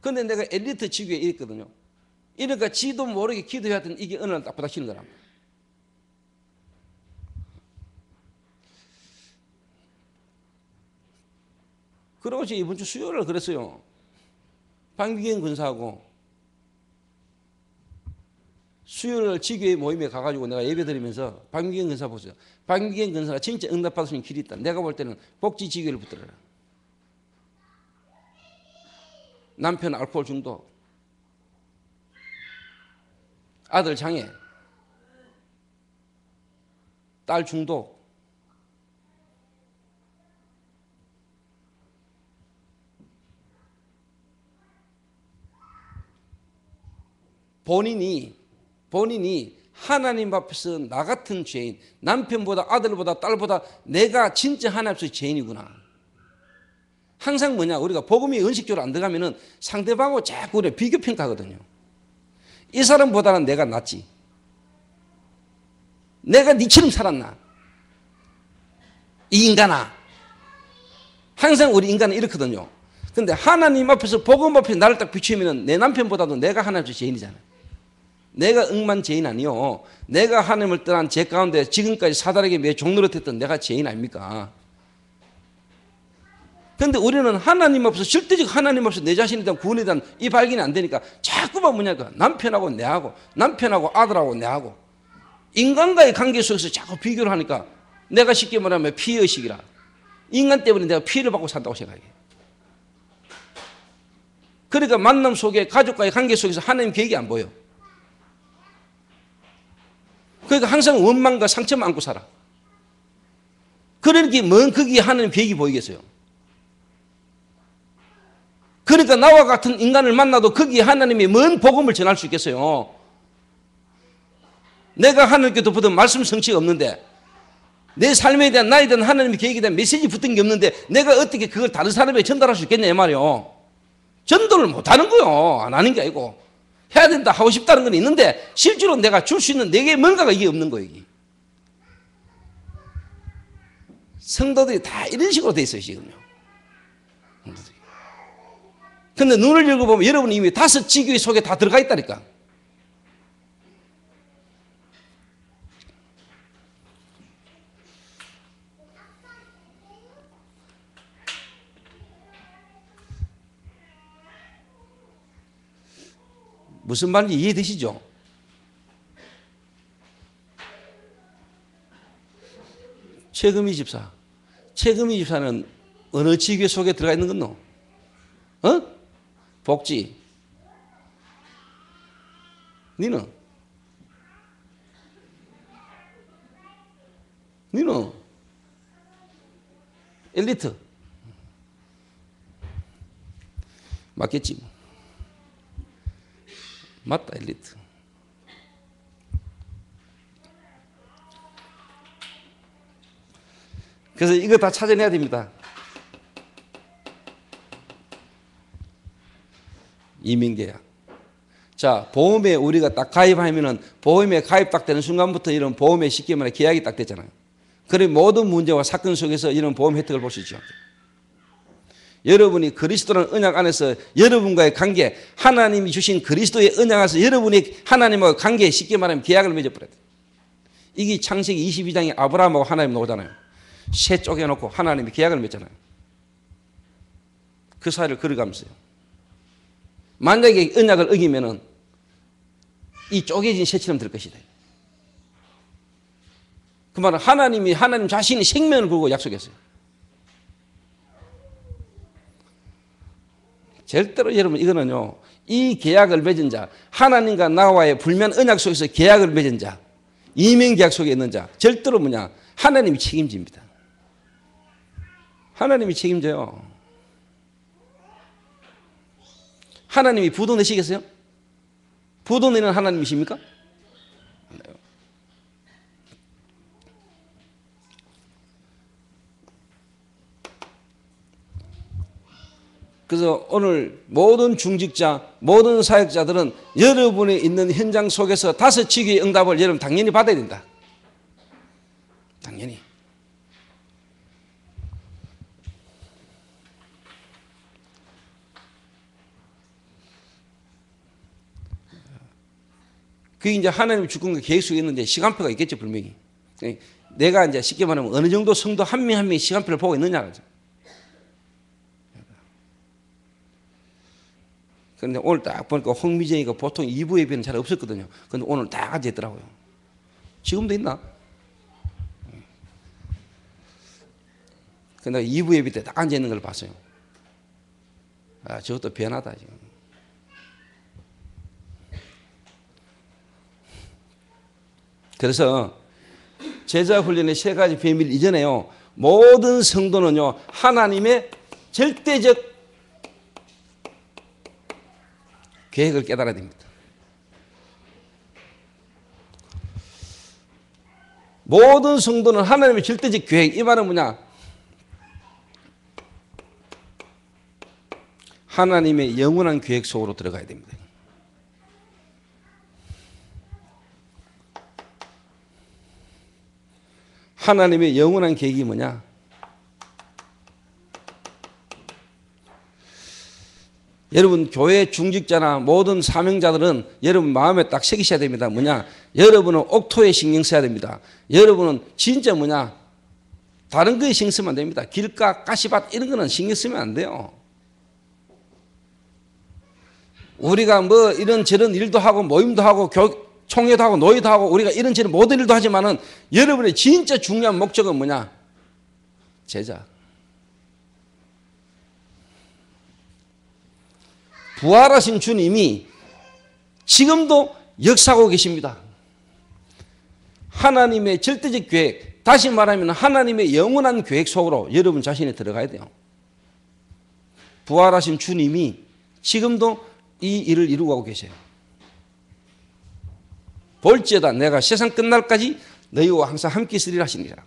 그런데 내가 엘리트 지구에 있거든요. 이러니까 지도 모르게 기도해야 되는 이게 어느 날 딱 부닥치는 거라. 그러고 제가 이번 주 수요일을 그랬어요. 박미경 근사하고 수요일 지교회 모임에 가가지고 내가 예배 드리면서 박미경 근사 보세요. 박미경 근사가 진짜 응답받을 수 있는 길이 있다. 내가 볼 때는 복지 지교회를 붙들어라. 남편 알코올 중독, 아들 장애, 딸 중독, 본인이 하나님 앞에서 나 같은 죄인, 남편보다 아들보다 딸보다 내가 진짜 하나님 앞에서 죄인이구나. 항상 뭐냐, 우리가 복음이 의식적으로 안 들어가면은 상대방하고 자꾸 우리 비교 평가하거든요. 이 사람보다는 내가 낫지. 내가 니처럼 살았나? 이 인간아. 항상 우리 인간은 이렇거든요. 근데 하나님 앞에서 복음 앞에 나를 딱 비추면은 내 남편보다도 내가 하나님 앞에서 죄인이잖아. 내가 억만 죄인 아니요. 내가 하나님을 떠난 죄 가운데 지금까지 사단에게 매 종노릇했던 내가 죄인 아닙니까? 그런데 우리는 하나님 앞에서 절대적 하나님 앞에서 내 자신에 대한 구원에 대한 이 발견이 안 되니까 자꾸만 뭐냐까 남편하고 내하고 남편하고 아들하고 내하고 인간과의 관계 속에서 자꾸 비교를 하니까 내가 쉽게 말하면 피의식이라 인간 때문에 내가 피해를 받고 산다고 생각해. 그러니까 만남 속에 가족과의 관계 속에서 하나님 계획이 안 보여. 그러니까 항상 원망과 상처만 안고 살아. 그러니까 뭔 거기에 하나님 계획이 보이겠어요. 그러니까 나와 같은 인간을 만나도 거기에 하나님이 뭔 복음을 전할 수 있겠어요. 내가 하나님께 붙은 말씀 성취가 없는데 내 삶에 대한 나에 대한 하나님의 계획에 대한 메시지 붙은 게 없는데 내가 어떻게 그걸 다른 사람에게 전달할 수 있겠냐 이 말이요. 전도를 못하는 거요. 안 하는 게 아니고 해야 된다 하고 싶다는 건 있는데 실제로 내가 줄 수 있는 내게 뭔가가 이게 없는 거예요. 이게. 성도들이 다 이런 식으로 돼 있어요 지금요. 근데 눈을 읽어보면 여러분이 이미 5 지교회 속에 다 들어가 있다니까. 무슨 말인지 이해되시죠? 최금희 집사는 어느 지교회 속에 들어가 있는 건노? 어? 복지. 니는 엘리트. 맞겠지 뭐. 맞다 엘리트. 그래서 이거 다 찾아내야 됩니다. 이민계약. 자, 보험에 우리가 딱 가입하면은 보험에 가입 딱 되는 순간부터 이런 보험에 쉽게 말해 계약이 딱 되잖아요. 그래 모든 문제와 사건 속에서 이런 보험 혜택을 볼 수 있죠. 여러분이 그리스도라는 언약 안에서 여러분과의 관계, 하나님이 주신 그리스도의 언약 안에서 여러분이 하나님과 관계에 쉽게 말하면 계약을 맺어버려야 돼요. 이게 창세기 22장에 아브라함하고 하나님 나오잖아요. 새 쪼개놓고 하나님이 계약을 맺잖아요. 그 사이를 걸어가면서요. 만약에 언약을 어기면은 이 쪼개진 새처럼 될 것이다. 그 말은 하나님 자신이 생명을 걸고 약속했어요. 절대로 여러분 이거는요. 이 계약을 맺은 자, 하나님과 나와의 불면 언약 속에서 계약을 맺은 자, 이명계약 속에 있는 자, 절대로 뭐냐? 하나님이 책임집니다. 하나님이 책임져요. 하나님이 부도 내시겠어요? 부도 내는 하나님이십니까? 그래서 오늘 모든 중직자, 모든 사역자들은 여러분이 있는 현장 속에서 5 지교의 응답을 여러분 당연히 받아야 된다. 당연히. 그게 이제 하나님의 주권과 계획 속에 있는데 시간표가 있겠죠, 분명히. 내가 이제 쉽게 말하면 어느 정도 성도 한 명 한 명이 시간표를 보고 있느냐죠. 그런데 오늘 딱 보니까 홍미정이가 보통 2부 예배는 잘 없었거든요. 근데 오늘 딱 앉아있더라고요. 지금도 있나? 근데 2부 예배 때 딱 앉아있는 걸 봤어요. 아, 저것도 변하다 지금. 그래서 제자 훈련의 세 가지 비밀 이전에요. 모든 성도는요, 하나님의 절대적 계획을 깨달아야 됩니다. 모든 성도는 하나님의 절대적 계획, 이 말은 뭐냐? 하나님의 영원한 계획 속으로 들어가야 됩니다. 하나님의 영원한 계획이 뭐냐? 여러분 교회 중직자나 모든 사명자들은 여러분 마음에 딱 새기셔야 됩니다. 뭐냐? 여러분은 옥토에 신경 써야 됩니다. 여러분은 진짜 뭐냐? 다른 거에 신경 쓰면 안 됩니다. 길가, 가시밭 이런 거는 신경 쓰면 안 돼요. 우리가 뭐 이런저런 일도 하고 모임도 하고 총회도 하고 노예도 하고 우리가 이런저런 모든 일도 하지만은 여러분의 진짜 중요한 목적은 뭐냐? 제자. 부활하신 주님이 지금도 역사하고 계십니다. 하나님의 절대적 계획, 다시 말하면 하나님의 영원한 계획 속으로 여러분 자신이 들어가야 돼요. 부활하신 주님이 지금도 이 일을 이루고 가고 계세요. 볼지어다 내가 세상 끝날까지 너희와 항상 함께 있으리라 하시니라.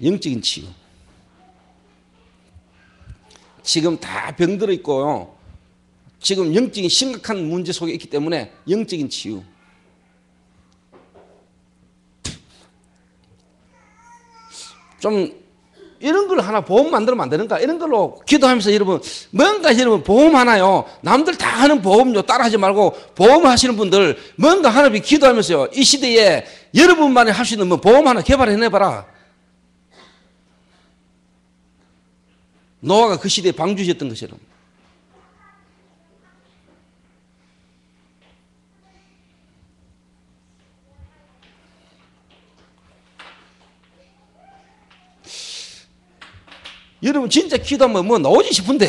영적인 치유. 지금 다 병들어 있고요. 지금 영적인 심각한 문제 속에 있기 때문에 영적인 치유. 좀 이런 걸 하나 보험 만들면 안 되는가? 이런 걸로 기도하면서 여러분 뭔가 여러분 보험 하나요. 남들 다 하는 보험요 따라하지 말고 보험 하시는 분들 뭔가 하나님 기도하면서요. 이 시대에 여러분만이 할 수 있는 뭐 보험 하나 개발해내봐라. 노아가 그 시대에 방주셨던 것처럼. 여러분 진짜 기도하면 뭐 나오지 싶은데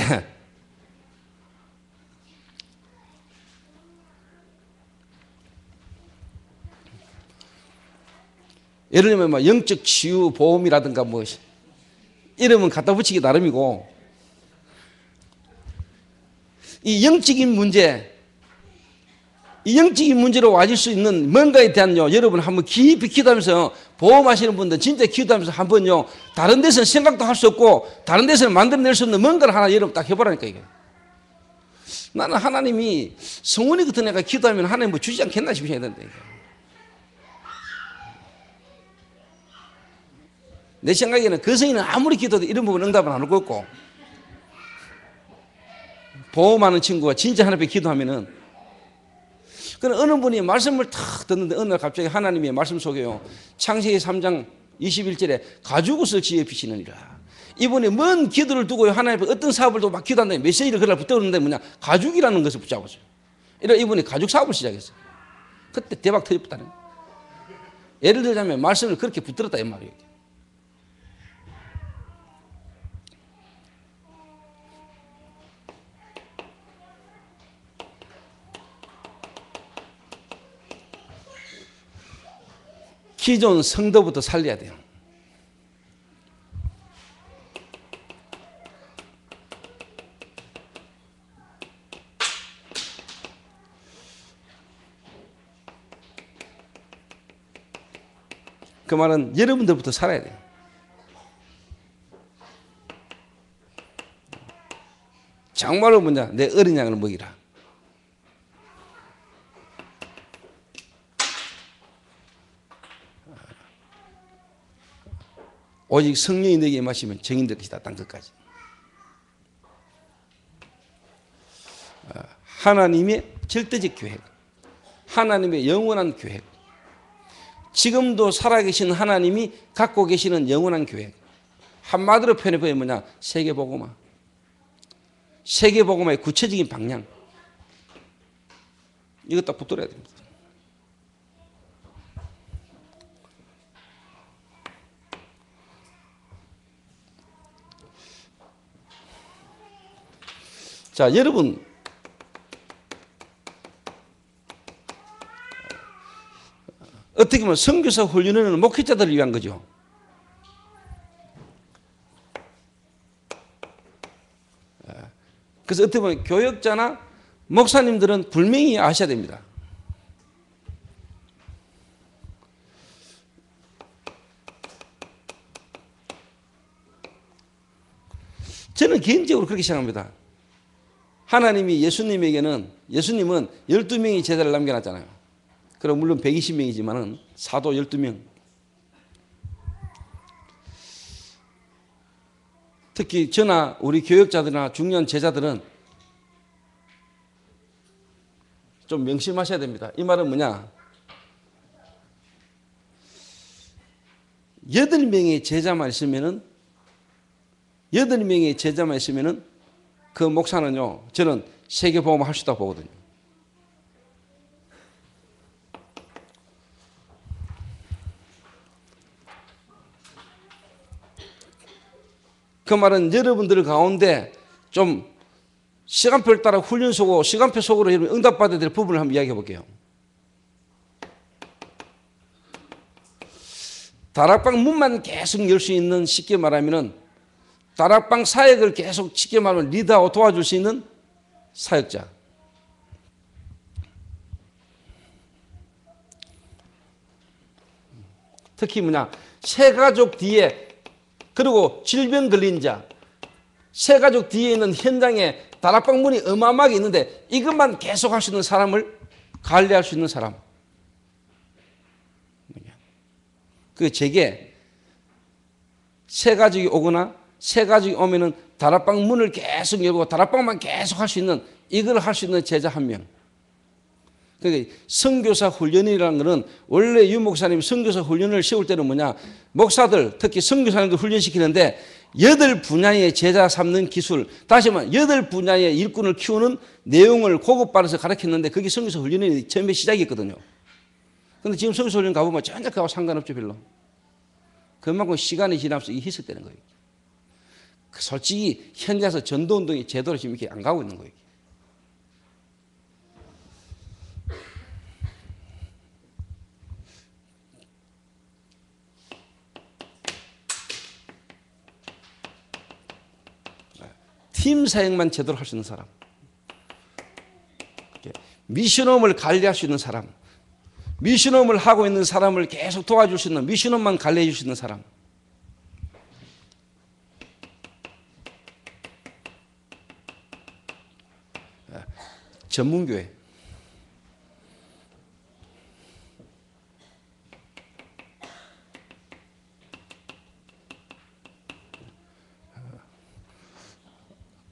예를 들면 뭐 영적 치유 보험이라든가 뭐 이름은 갖다 붙이기 나름이고 이 영적인 문제, 이 영적인 문제로 와줄 수 있는 뭔가에 대한요 여러분 한번 깊이 기도하면서 보험하시는 분들 진짜 기도하면서 한번요 다른 데서는 생각도 할 수 없고 다른 데서는 만들어낼 수 없는 뭔가를 하나 여러분 딱 해보라니까 이게. 나는 하나님이 성훈이 같은 애가 기도하면 하나님 뭐 주지 않겠나 싶어야 되는데 이게. 내 생각에는 그 성인은 아무리 기도해도 이런 부분 응답은 안 올 것 같고 보험하는 친구가 진짜 하나님 앞에 기도하면은 그런 어느 분이 말씀을 탁 듣는데 어느 날 갑자기 하나님의 말씀 속에요. 창세기 3장 21절에 가죽옷을 지어 비치느니라. 이분이 먼 기도를 두고 하나님 앞에 어떤 사업을 또 막 기도한다니 메시지를 그날 붙들었는데 뭐냐 가죽이라는 것을 붙잡았어요. 이래 이분이 가죽 사업을 시작했어요. 그때 대박 터졌다는 거예요. 예를 들자면 말씀을 그렇게 붙들었다 이 말이에요. 기존 성도부터 살려야 돼요. 그 말은 여러분들부터 살아야 돼요. 정말로 뭐냐 내 어린 양을 먹이라. 오직 성령이 너에게 임하시면 정인될 것이다. 땅 끝까지. 하나님의 절대적 계획, 하나님의 영원한 계획, 지금도 살아계신 하나님이 갖고 계시는 영원한 계획. 한마디로 표현해보면 뭐냐? 세계복음화. 세계복음화의 구체적인 방향. 이거 딱 붙들어야 됩니다. 자, 여러분, 어떻게 보면 선교사 훈련은 목회자들을 위한 거죠. 그래서 어떻게 보면 교역자나 목사님들은 분명히 아셔야 됩니다. 저는 개인적으로 그렇게 생각합니다. 하나님이 예수님은 12명의 제자를 남겨놨잖아요. 그럼 물론 120명이지만은 사도 12명. 특히 저나 우리 교역자들이나 중요한 제자들은 좀 명심하셔야 됩니다. 이 말은 뭐냐? 8명의 제자만 있으면은 그 목사는요, 저는 세계복음을 할 수 있다고 보거든요. 그 말은 여러분들 가운데 좀 시간표를 따라 훈련 속으로, 시간표 속으로 응답받아야 될 부분을 한번 이야기해 볼게요. 다락방 문만 계속 열 수 있는, 쉽게 말하면은 다락방 사역을 계속 쉽게 말하면 리드하고 도와줄 수 있는 사역자. 특히 뭐냐, 새가족 뒤에, 그리고 질병 걸린 자, 새가족 뒤에 있는 현장에 다락방 문이 어마어마하게 있는데 이것만 계속 할 수 있는 사람을 관리할 수 있는 사람. 그 제게 새가족이 오거나 새가족이 오면은 다락방 문을 계속 열고 다락방만 계속 할 수 있는, 이걸 할 수 있는 제자 한 명. 그러니까 선교사 훈련이라는 것은 원래 유 목사님이 선교사 훈련을 세울 때는 뭐냐, 목사들 특히 선교사님들 훈련시키는데 8분야의 제자 삼는 기술, 다시 말하면 8분야의 일꾼을 키우는 내용을 고급반에서 가르쳤는데 그게 선교사 훈련이 처음에 시작이었거든요. 그런데 지금 선교사 훈련 가보면 전혀 그하고 상관없죠, 별로. 그만큼 시간이 지나면서 이게 희석되는 거예요. 솔직히 현장에서 전도운동이 제대로 지금 이렇게 안 가고 있는 거예요. 팀 사역만 제대로 할 수 있는 사람, 미션홈을 관리할 수 있는 사람, 미션홈을 하고 있는 사람을 계속 도와줄 수 있는, 미션홈만 관리해 줄 수 있는 사람. 전문교회.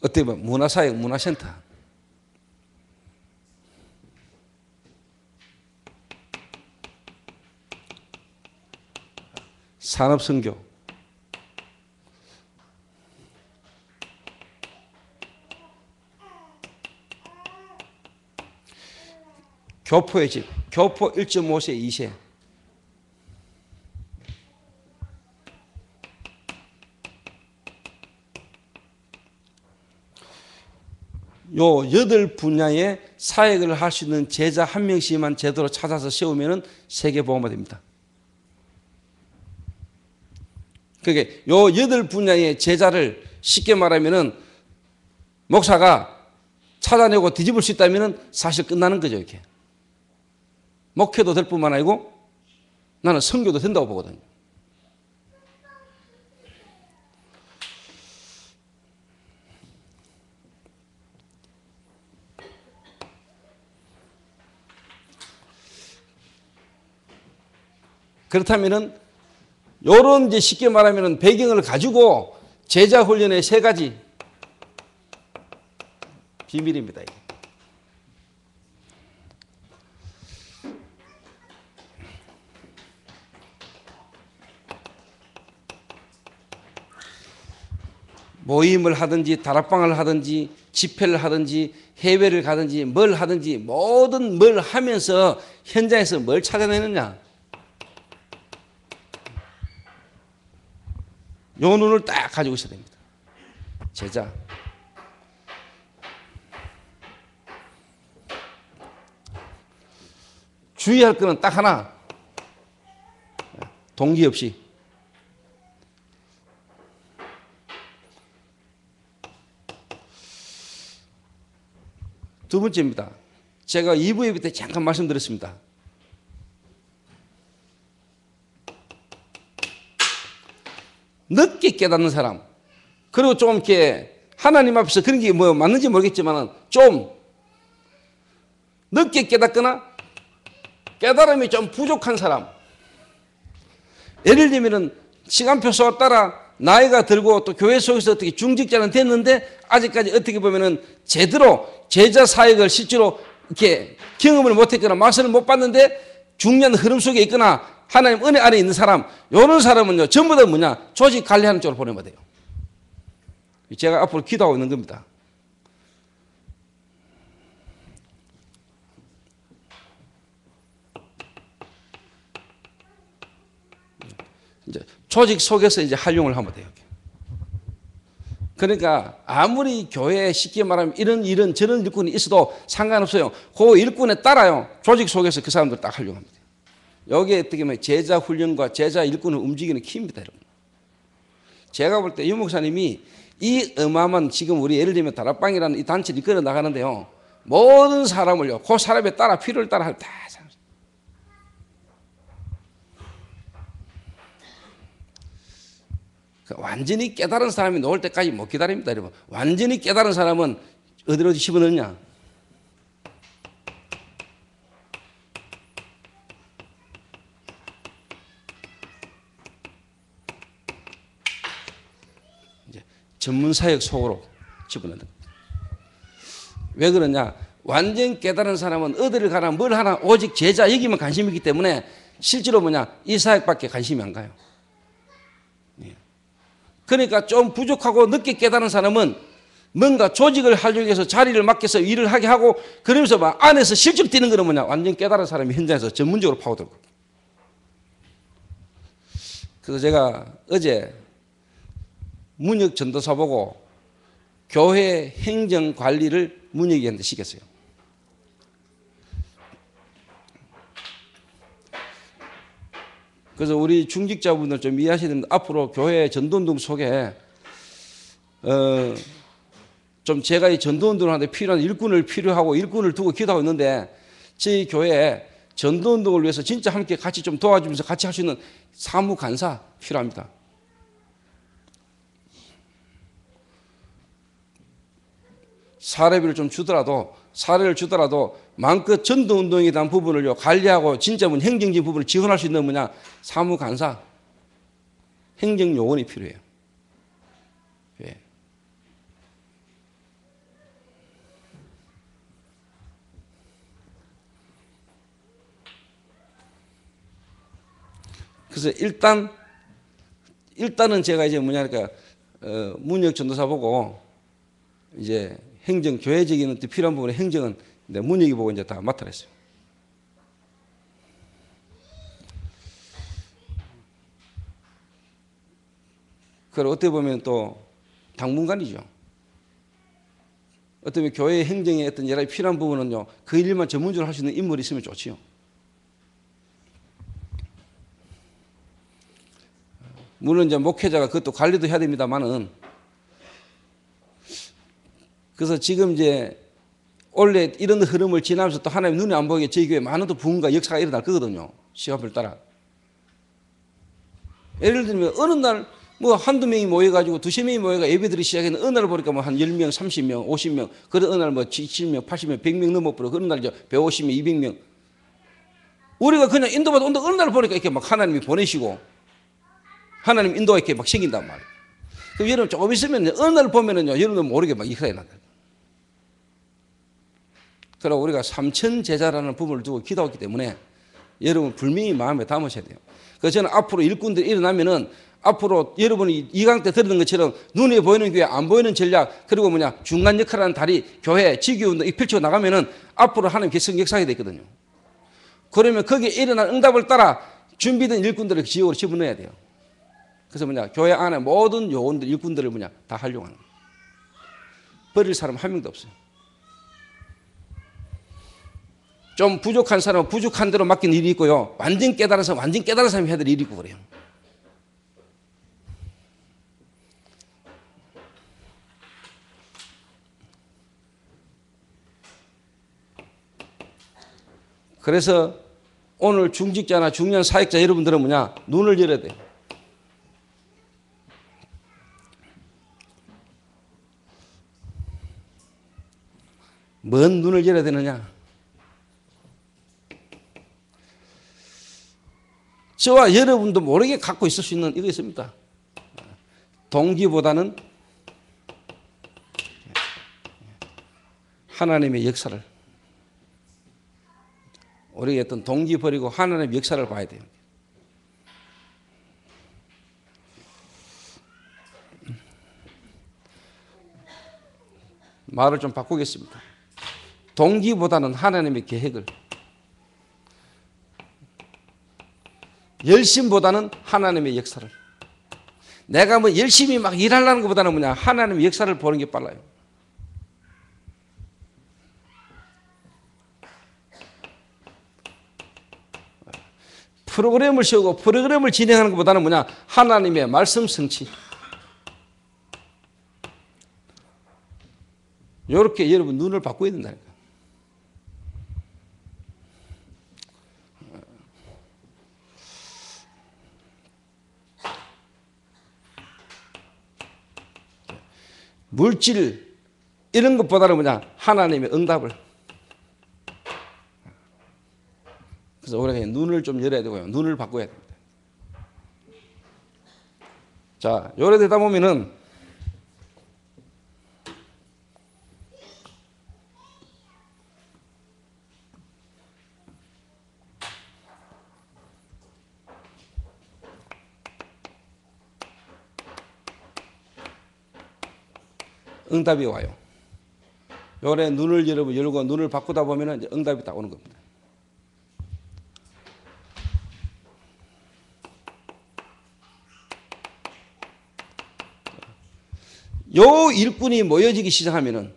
어떻게 보면 문화사역, 문화센터. 산업선교. 교포의 집, 교포 1.5세, 2세. 요 8분야의 사역을 할 수 있는 제자 한 명씩만 제대로 찾아서 세우면은 세계복음화 됩니다. 그게 요 8분야의 제자를 쉽게 말하면은 목사가 찾아내고 뒤집을 수 있다면은 사실 끝나는 거죠, 이렇게. 목회도 될 뿐만 아니고 나는 선교도 된다고 보거든요. 그렇다면은 요런 이제 쉽게 말하면은 배경을 가지고 제자 훈련의 3가지 비밀입니다. 이게. 모임을 하든지 다락방을 하든지 집회를 하든지 해외를 가든지 뭘 하든지 모든 뭘 하면서 현장에서 뭘 찾아내느냐. 요 눈을 딱 가지고 있어야 됩니다. 제자. 주의할 거는 딱 하나. 동기 없이. 두 번째입니다. 제가 2부 예배 때 잠깐 말씀드렸습니다. 늦게 깨닫는 사람, 그리고 좀 이렇게 하나님 앞에서 그런 게 뭐 맞는지 모르겠지만 좀 늦게 깨닫거나 깨달음이 좀 부족한 사람. 예를 들면 시간표에 따라 나이가 들고 또 교회 속에서 어떻게 중직자는 됐는데 아직까지 어떻게 보면은 제대로 제자 사역을 실제로 이렇게 경험을 못했거나 말씀을 못 받는데 중요한 흐름 속에 있거나 하나님 은혜 안에 있는 사람, 이런 사람은요 전부 다 뭐냐, 조직 관리하는 쪽으로 보내면 돼요. 제가 앞으로 기도하고 있는 겁니다. 이제 조직 속에서 이제 활용을 하면 돼요. 그러니까 아무리 교회에 쉽게 말하면 이런 저런 일꾼이 있어도 상관없어요. 그 일꾼에 따라요 조직 속에서 그 사람들 딱 활용합니다. 여기에 어떻게 보면 제자 훈련과 제자 일꾼을 움직이는 키입니다, 여러분. 제가 볼 때 유 목사님이 이 어마어마한 지금 우리 예를 들면 다락방이라는 이 단체를 이끌어 나가는데요, 모든 사람을요 그 사람에 따라 필요를 따라 다 완전히 깨달은 사람이 나올 때까지 못 기다립니다, 여러분. 완전히 깨달은 사람은 어디로 집어넣느냐? 이제 전문사역 속으로 집어넣는 겁니다. 왜 그러냐? 완전 깨달은 사람은 어디를 가나 뭘 하나 오직 제자 여기만 관심이 있기 때문에 실제로 뭐냐? 이 사역밖에 관심이 안 가요. 그러니까 좀 부족하고 늦게 깨달은 사람은 뭔가 조직을 활용해서 자리를 맡겨서 일을 하게 하고 그러면서 막 안에서 실제로 뛰는 거는 뭐냐? 완전 깨달은 사람이 현장에서 전문적으로 파고들고. 그래서 제가 어제 문혁 전도사 보고 교회 행정 관리를 문혁이한테 시켰어요. 그래서 우리 중직자분들 좀 이해하셔야 됩니다. 앞으로 교회 전도운동 속에 좀 제가 이 전도운동을 하는데 필요한 일꾼을 필요하고 일꾼을 두고 기도하고 있는데 저희 교회에 전도운동을 위해서 진짜 함께 같이 좀 도와주면서 같이 할 수 있는 사무간사 필요합니다. 사례비를 좀 주더라도 사례를 주더라도 마음껏 전도운동에 대한 부분을 관리하고 진짜 뭐 행정적인 부분을 지원할 수 있는 뭐냐, 사무간사, 행정요원이 필요해요. 예. 그래서 일단은 제가 이제 뭐냐, 그러니까 문혁 전도사 보고 이제 행정, 교회적인 필요한 부분의 행정은 문혁이 보고 이제 다 맡아라 했어요. 그걸 어떻게 보면 또 당분간이죠. 어떻게 보면 교회 행정에 어떤 여러 가지 필요한 부분은요, 그 일만 전문적으로 할 수 있는 인물이 있으면 좋지요. 물론 이제 목회자가 그것도 관리도 해야 됩니다만은, 그래서 지금 이제 원래 이런 흐름을 지나면서 또 하나님 눈에 안 보이게 저희 교회에 많은 또 부흥과 역사가 일어날 거거든요. 시간을 따라. 예를 들면 어느 날 뭐 한두 명이 모여가지고 두세 명이 모여가 예배들이 시작했는데 어느 날 보니까 뭐 한 10명, 30명, 50명, 그런 어느 날 뭐 70명, 80명, 100명 넘어버려. 그런 날 150명, 200명. 우리가 그냥 인도받아 온다 어느 날 보니까 이렇게 막 하나님이 보내시고 하나님 인도가 이렇게 막 생긴단 말이에요. 그럼 여러분 조금 있으면 어느 날 보면은요, 여러분도 모르게 막 이렇게 난다. 그러고 우리가 3천 제자라는 부분을 두고 기도했기 때문에 여러분 분명히 마음에 담으셔야 돼요. 그래서 저는 앞으로 일꾼들이 일어나면은 앞으로 여러분이 2강 때 들었던 것처럼 눈에 보이는 교회, 안 보이는 전략, 그리고 중간 역할하는 다리, 교회, 지교운동 이 펼쳐 나가면은 앞으로 하나님 계속 역사하게 되거든요. 그러면 거기에 일어난 응답을 따라 준비된 일꾼들을 지역으로 집어넣어야 돼요. 그래서 교회 안에 모든 요원들, 일꾼들을 다 활용하는 거예요. 버릴 사람 한 명도 없어요. 좀 부족한 사람은 부족한 대로 맡긴 일이 있고요. 완전 깨달은 사람이 해야 될 일이 있고 그래요. 그래서 오늘 중직자나 중년 사역자 여러분들은 눈을 열어야 돼요. 뭔 눈을 열어야 되느냐? 저와 여러분도 모르게 갖고 있을 수 있는 이거 있습니다. 동기보다는 하나님의 역사를, 우리가 어떤 동기 버리고 하나님의 역사를 봐야 돼요. 말을 좀 바꾸겠습니다. 동기보다는 하나님의 계획을, 열심보다는 하나님의 역사를. 내가 열심히 막 일하려는 것보다는 하나님의 역사를 보는 게 빨라요. 프로그램을 세우고 프로그램을 진행하는 것보다는 하나님의 말씀 성취. 이렇게 여러분 눈을 바꿔야 된다니까. 물질 이런 것보다는 하나님의 응답을. 그래서 우리가 눈을 좀 열어야 되고요. 눈을 바꿔야 됩니다. 자, 요래 되다 보면은 응답이 와요. 요래 눈을 열고 눈을 바꾸다 보면은 이제 응답이 딱 오는 겁니다. 요 일꾼이 모여지기 시작하면은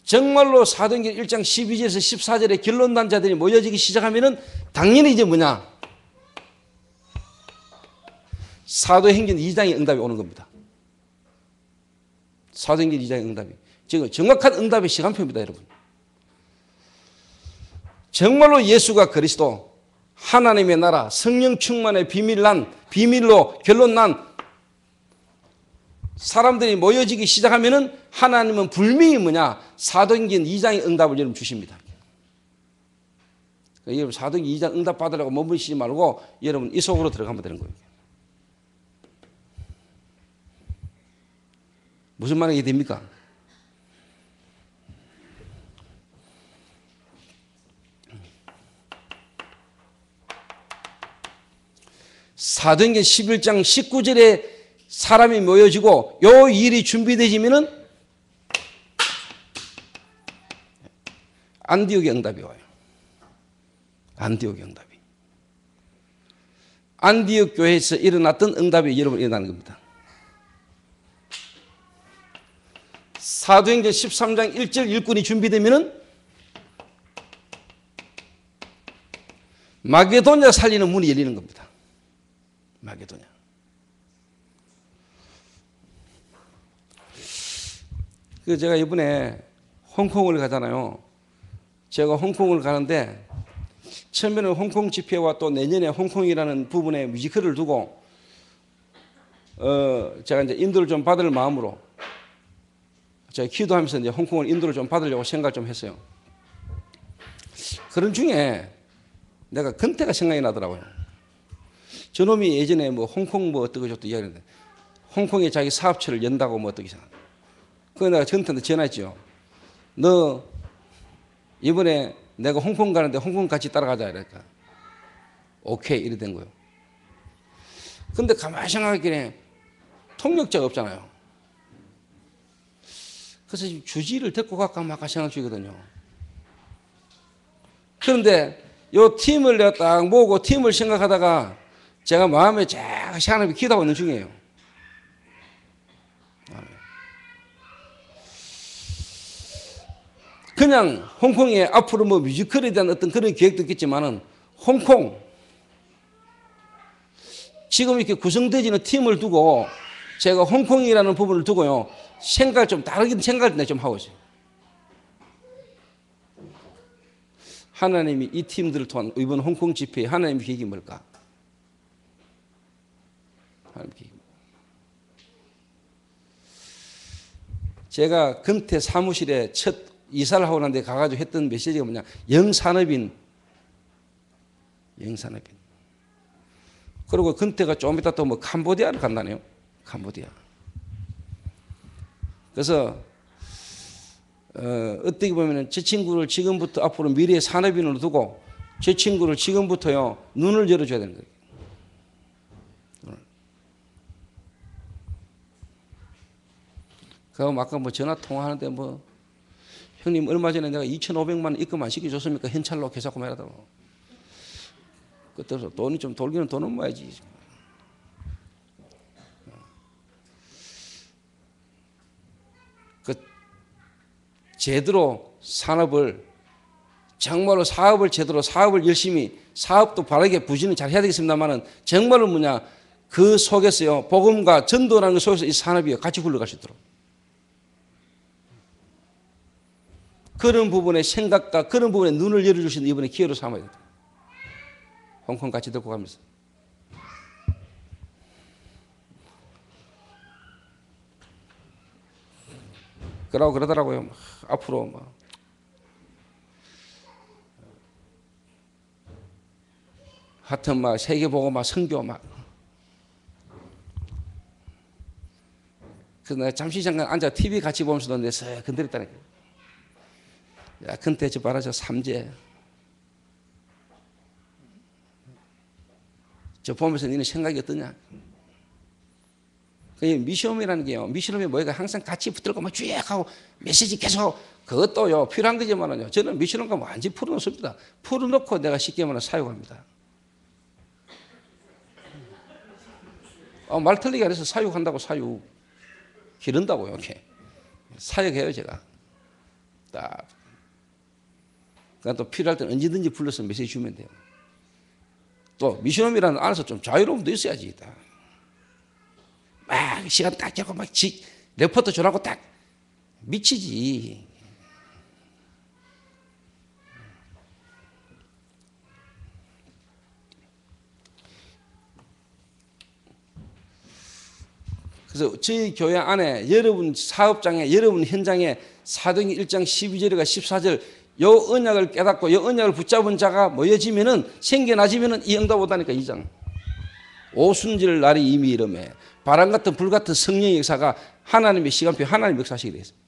정말로 사도행전 1장 12절에서 14절에 결론난 자들이 모여지기 시작하면은 당연히 이제 사도행전 2장의 응답이 오는 겁니다. 사도행전 2장의 응답이. 지금 정확한 응답의 시간표입니다, 여러분. 정말로 예수가 그리스도, 하나님의 나라, 성령 충만의 비밀로 결론난 사람들이 모여지기 시작하면은 하나님은 분명히 사도행전 2장의 응답을 여러분 주십니다. 여러분 사도행전 2장 응답 받으라고 머무르시지 말고 여러분 이 속으로 들어가면 되는 거예요. 무슨 말이 됩니까? 사도행전 11장 19절에 사람이 모여지고 요 일이 준비되지면은 안디옥의 응답이 와요. 안디옥의 응답이. 안디옥 교회에서 일어났던 응답이 여러분 일어나는 겁니다. 사도행전 13장 1절 일꾼이 준비되면은 마게도냐 살리는 문이 열리는 겁니다. 마게도냐. 제가 이번에 홍콩을 가잖아요. 제가 홍콩을 가는데 처음에는 홍콩 집회와 또 내년에 홍콩이라는 부분에 뮤지컬을 두고 제가 이제 인도를 좀 받을 마음으로 제가 기도하면서 이제 홍콩을 인도를 좀 받으려고 생각을 좀 했어요. 그런 중에 내가 근태가 생각이 나더라고요. 저놈이 예전에 홍콩 어떻게 저떻게 이야기했는데 홍콩에 자기 사업체를 연다고 어떻게 생각해. 그래서 내가 전태한테 전화했죠. 너 이번에 내가 홍콩 가는데 홍콩 같이 따라가자 이러니까 오케이 이래 된 거예요. 근데 가만히 생각하기에 통역자가 없잖아요. 그래서 지금 주지를 데리고 갈까 말까 생각 중이거든요. 그런데 요 팀을 내가 딱 모으고 팀을 생각하다가 제가 마음에 쫙 하나님이 기도하고 있는 중이에요. 그냥 홍콩에 앞으로 뭐 뮤지컬에 대한 어떤 그런 계획도 있겠지만은 홍콩 지금 이렇게 구성되지는 팀을 두고 제가 홍콩이라는 부분을 두고요 생각을 좀 다르게 생각을 좀 하고 있어요. 하나님이 이 팀들을 통한 이번 홍콩 집회에 하나님의 계획이 뭘까? 하나님의 계획이 뭘까? 제가 근태 사무실에 첫 이사를 하고 난 데 가가지고 했던 메시지가 뭐냐? 영산업인. 그리고 근태가 좀 이따 또 뭐 캄보디아를 간다네요. 캄보디아. 그래서 어떻게 보면 제 친구를 지금부터 앞으로 미래의 산업인으로 두고 제 친구를 지금부터요 눈을 열어줘야 되는 거예요. 그럼 아까 뭐 전화 통화하는데 뭐 형님 얼마 전에 내가 2,500만 원 입금 안 시켜줬습니까? 현찰로 계좌금 해라고. 그때서 돈이 좀 돌기는 돈은 모아야지. 그 제대로 산업을 정말로 사업을 열심히 사업도 바르게 부지는 잘 해야 되겠습니다만은 정말로 뭐냐 그 속에서요 복음과 전도라는 것 속에서 이 산업이 같이 굴러갈 수 있도록 그런 부분의 생각과 그런 부분에 눈을 열어주시는 이번에 기회로 삼아야 됩니다. 홍콩 같이 데리고 가면서. 그러더라고요. 앞으로 막. 하여튼 막 세계 보고 막 선교 막. 그래서 내가 잠시 잠깐 앉아 TV 같이 보면서도 내서 건드렸다니까. 야, 근데 저 봐라 저 삼재. 저 보면서 너는 생각이 어떠냐? 그 미션이라는 게요. 미션이 뭐예요? 항상 같이 붙들고 막 쭉 하고 메시지 계속 그것도요 필요한 거지만은요. 저는 미션과 완전히 풀어놓습니다. 풀어놓고 내가 쉽게 말하면 사육합니다. 말 틀리게 안 해서 사육한다고 사육 기른다고요. 이렇게 사육해요 제가. 딱. 그러니까 또 필요할 때는 언제든지 불러서 메시지 주면 돼요. 또 미션홈이라는 안에서 좀 자유로움도 있어야지. 막 시간 딱 잡고 막 레포트 전하고 딱 미치지. 그래서 저희 교회 안에 여러분 사업장에 여러분 현장에 사도행전 1장 12절과 14절 요 언약을 깨닫고 요 언약을 붙잡은 자가 모여지면은 생겨나지면은 이 응답 오다니까 2장 오순절 날이 이미 이름에 바람 같은 불 같은 성령의 역사가 하나님의 시간표 하나님의 역사식이 되겠습니다.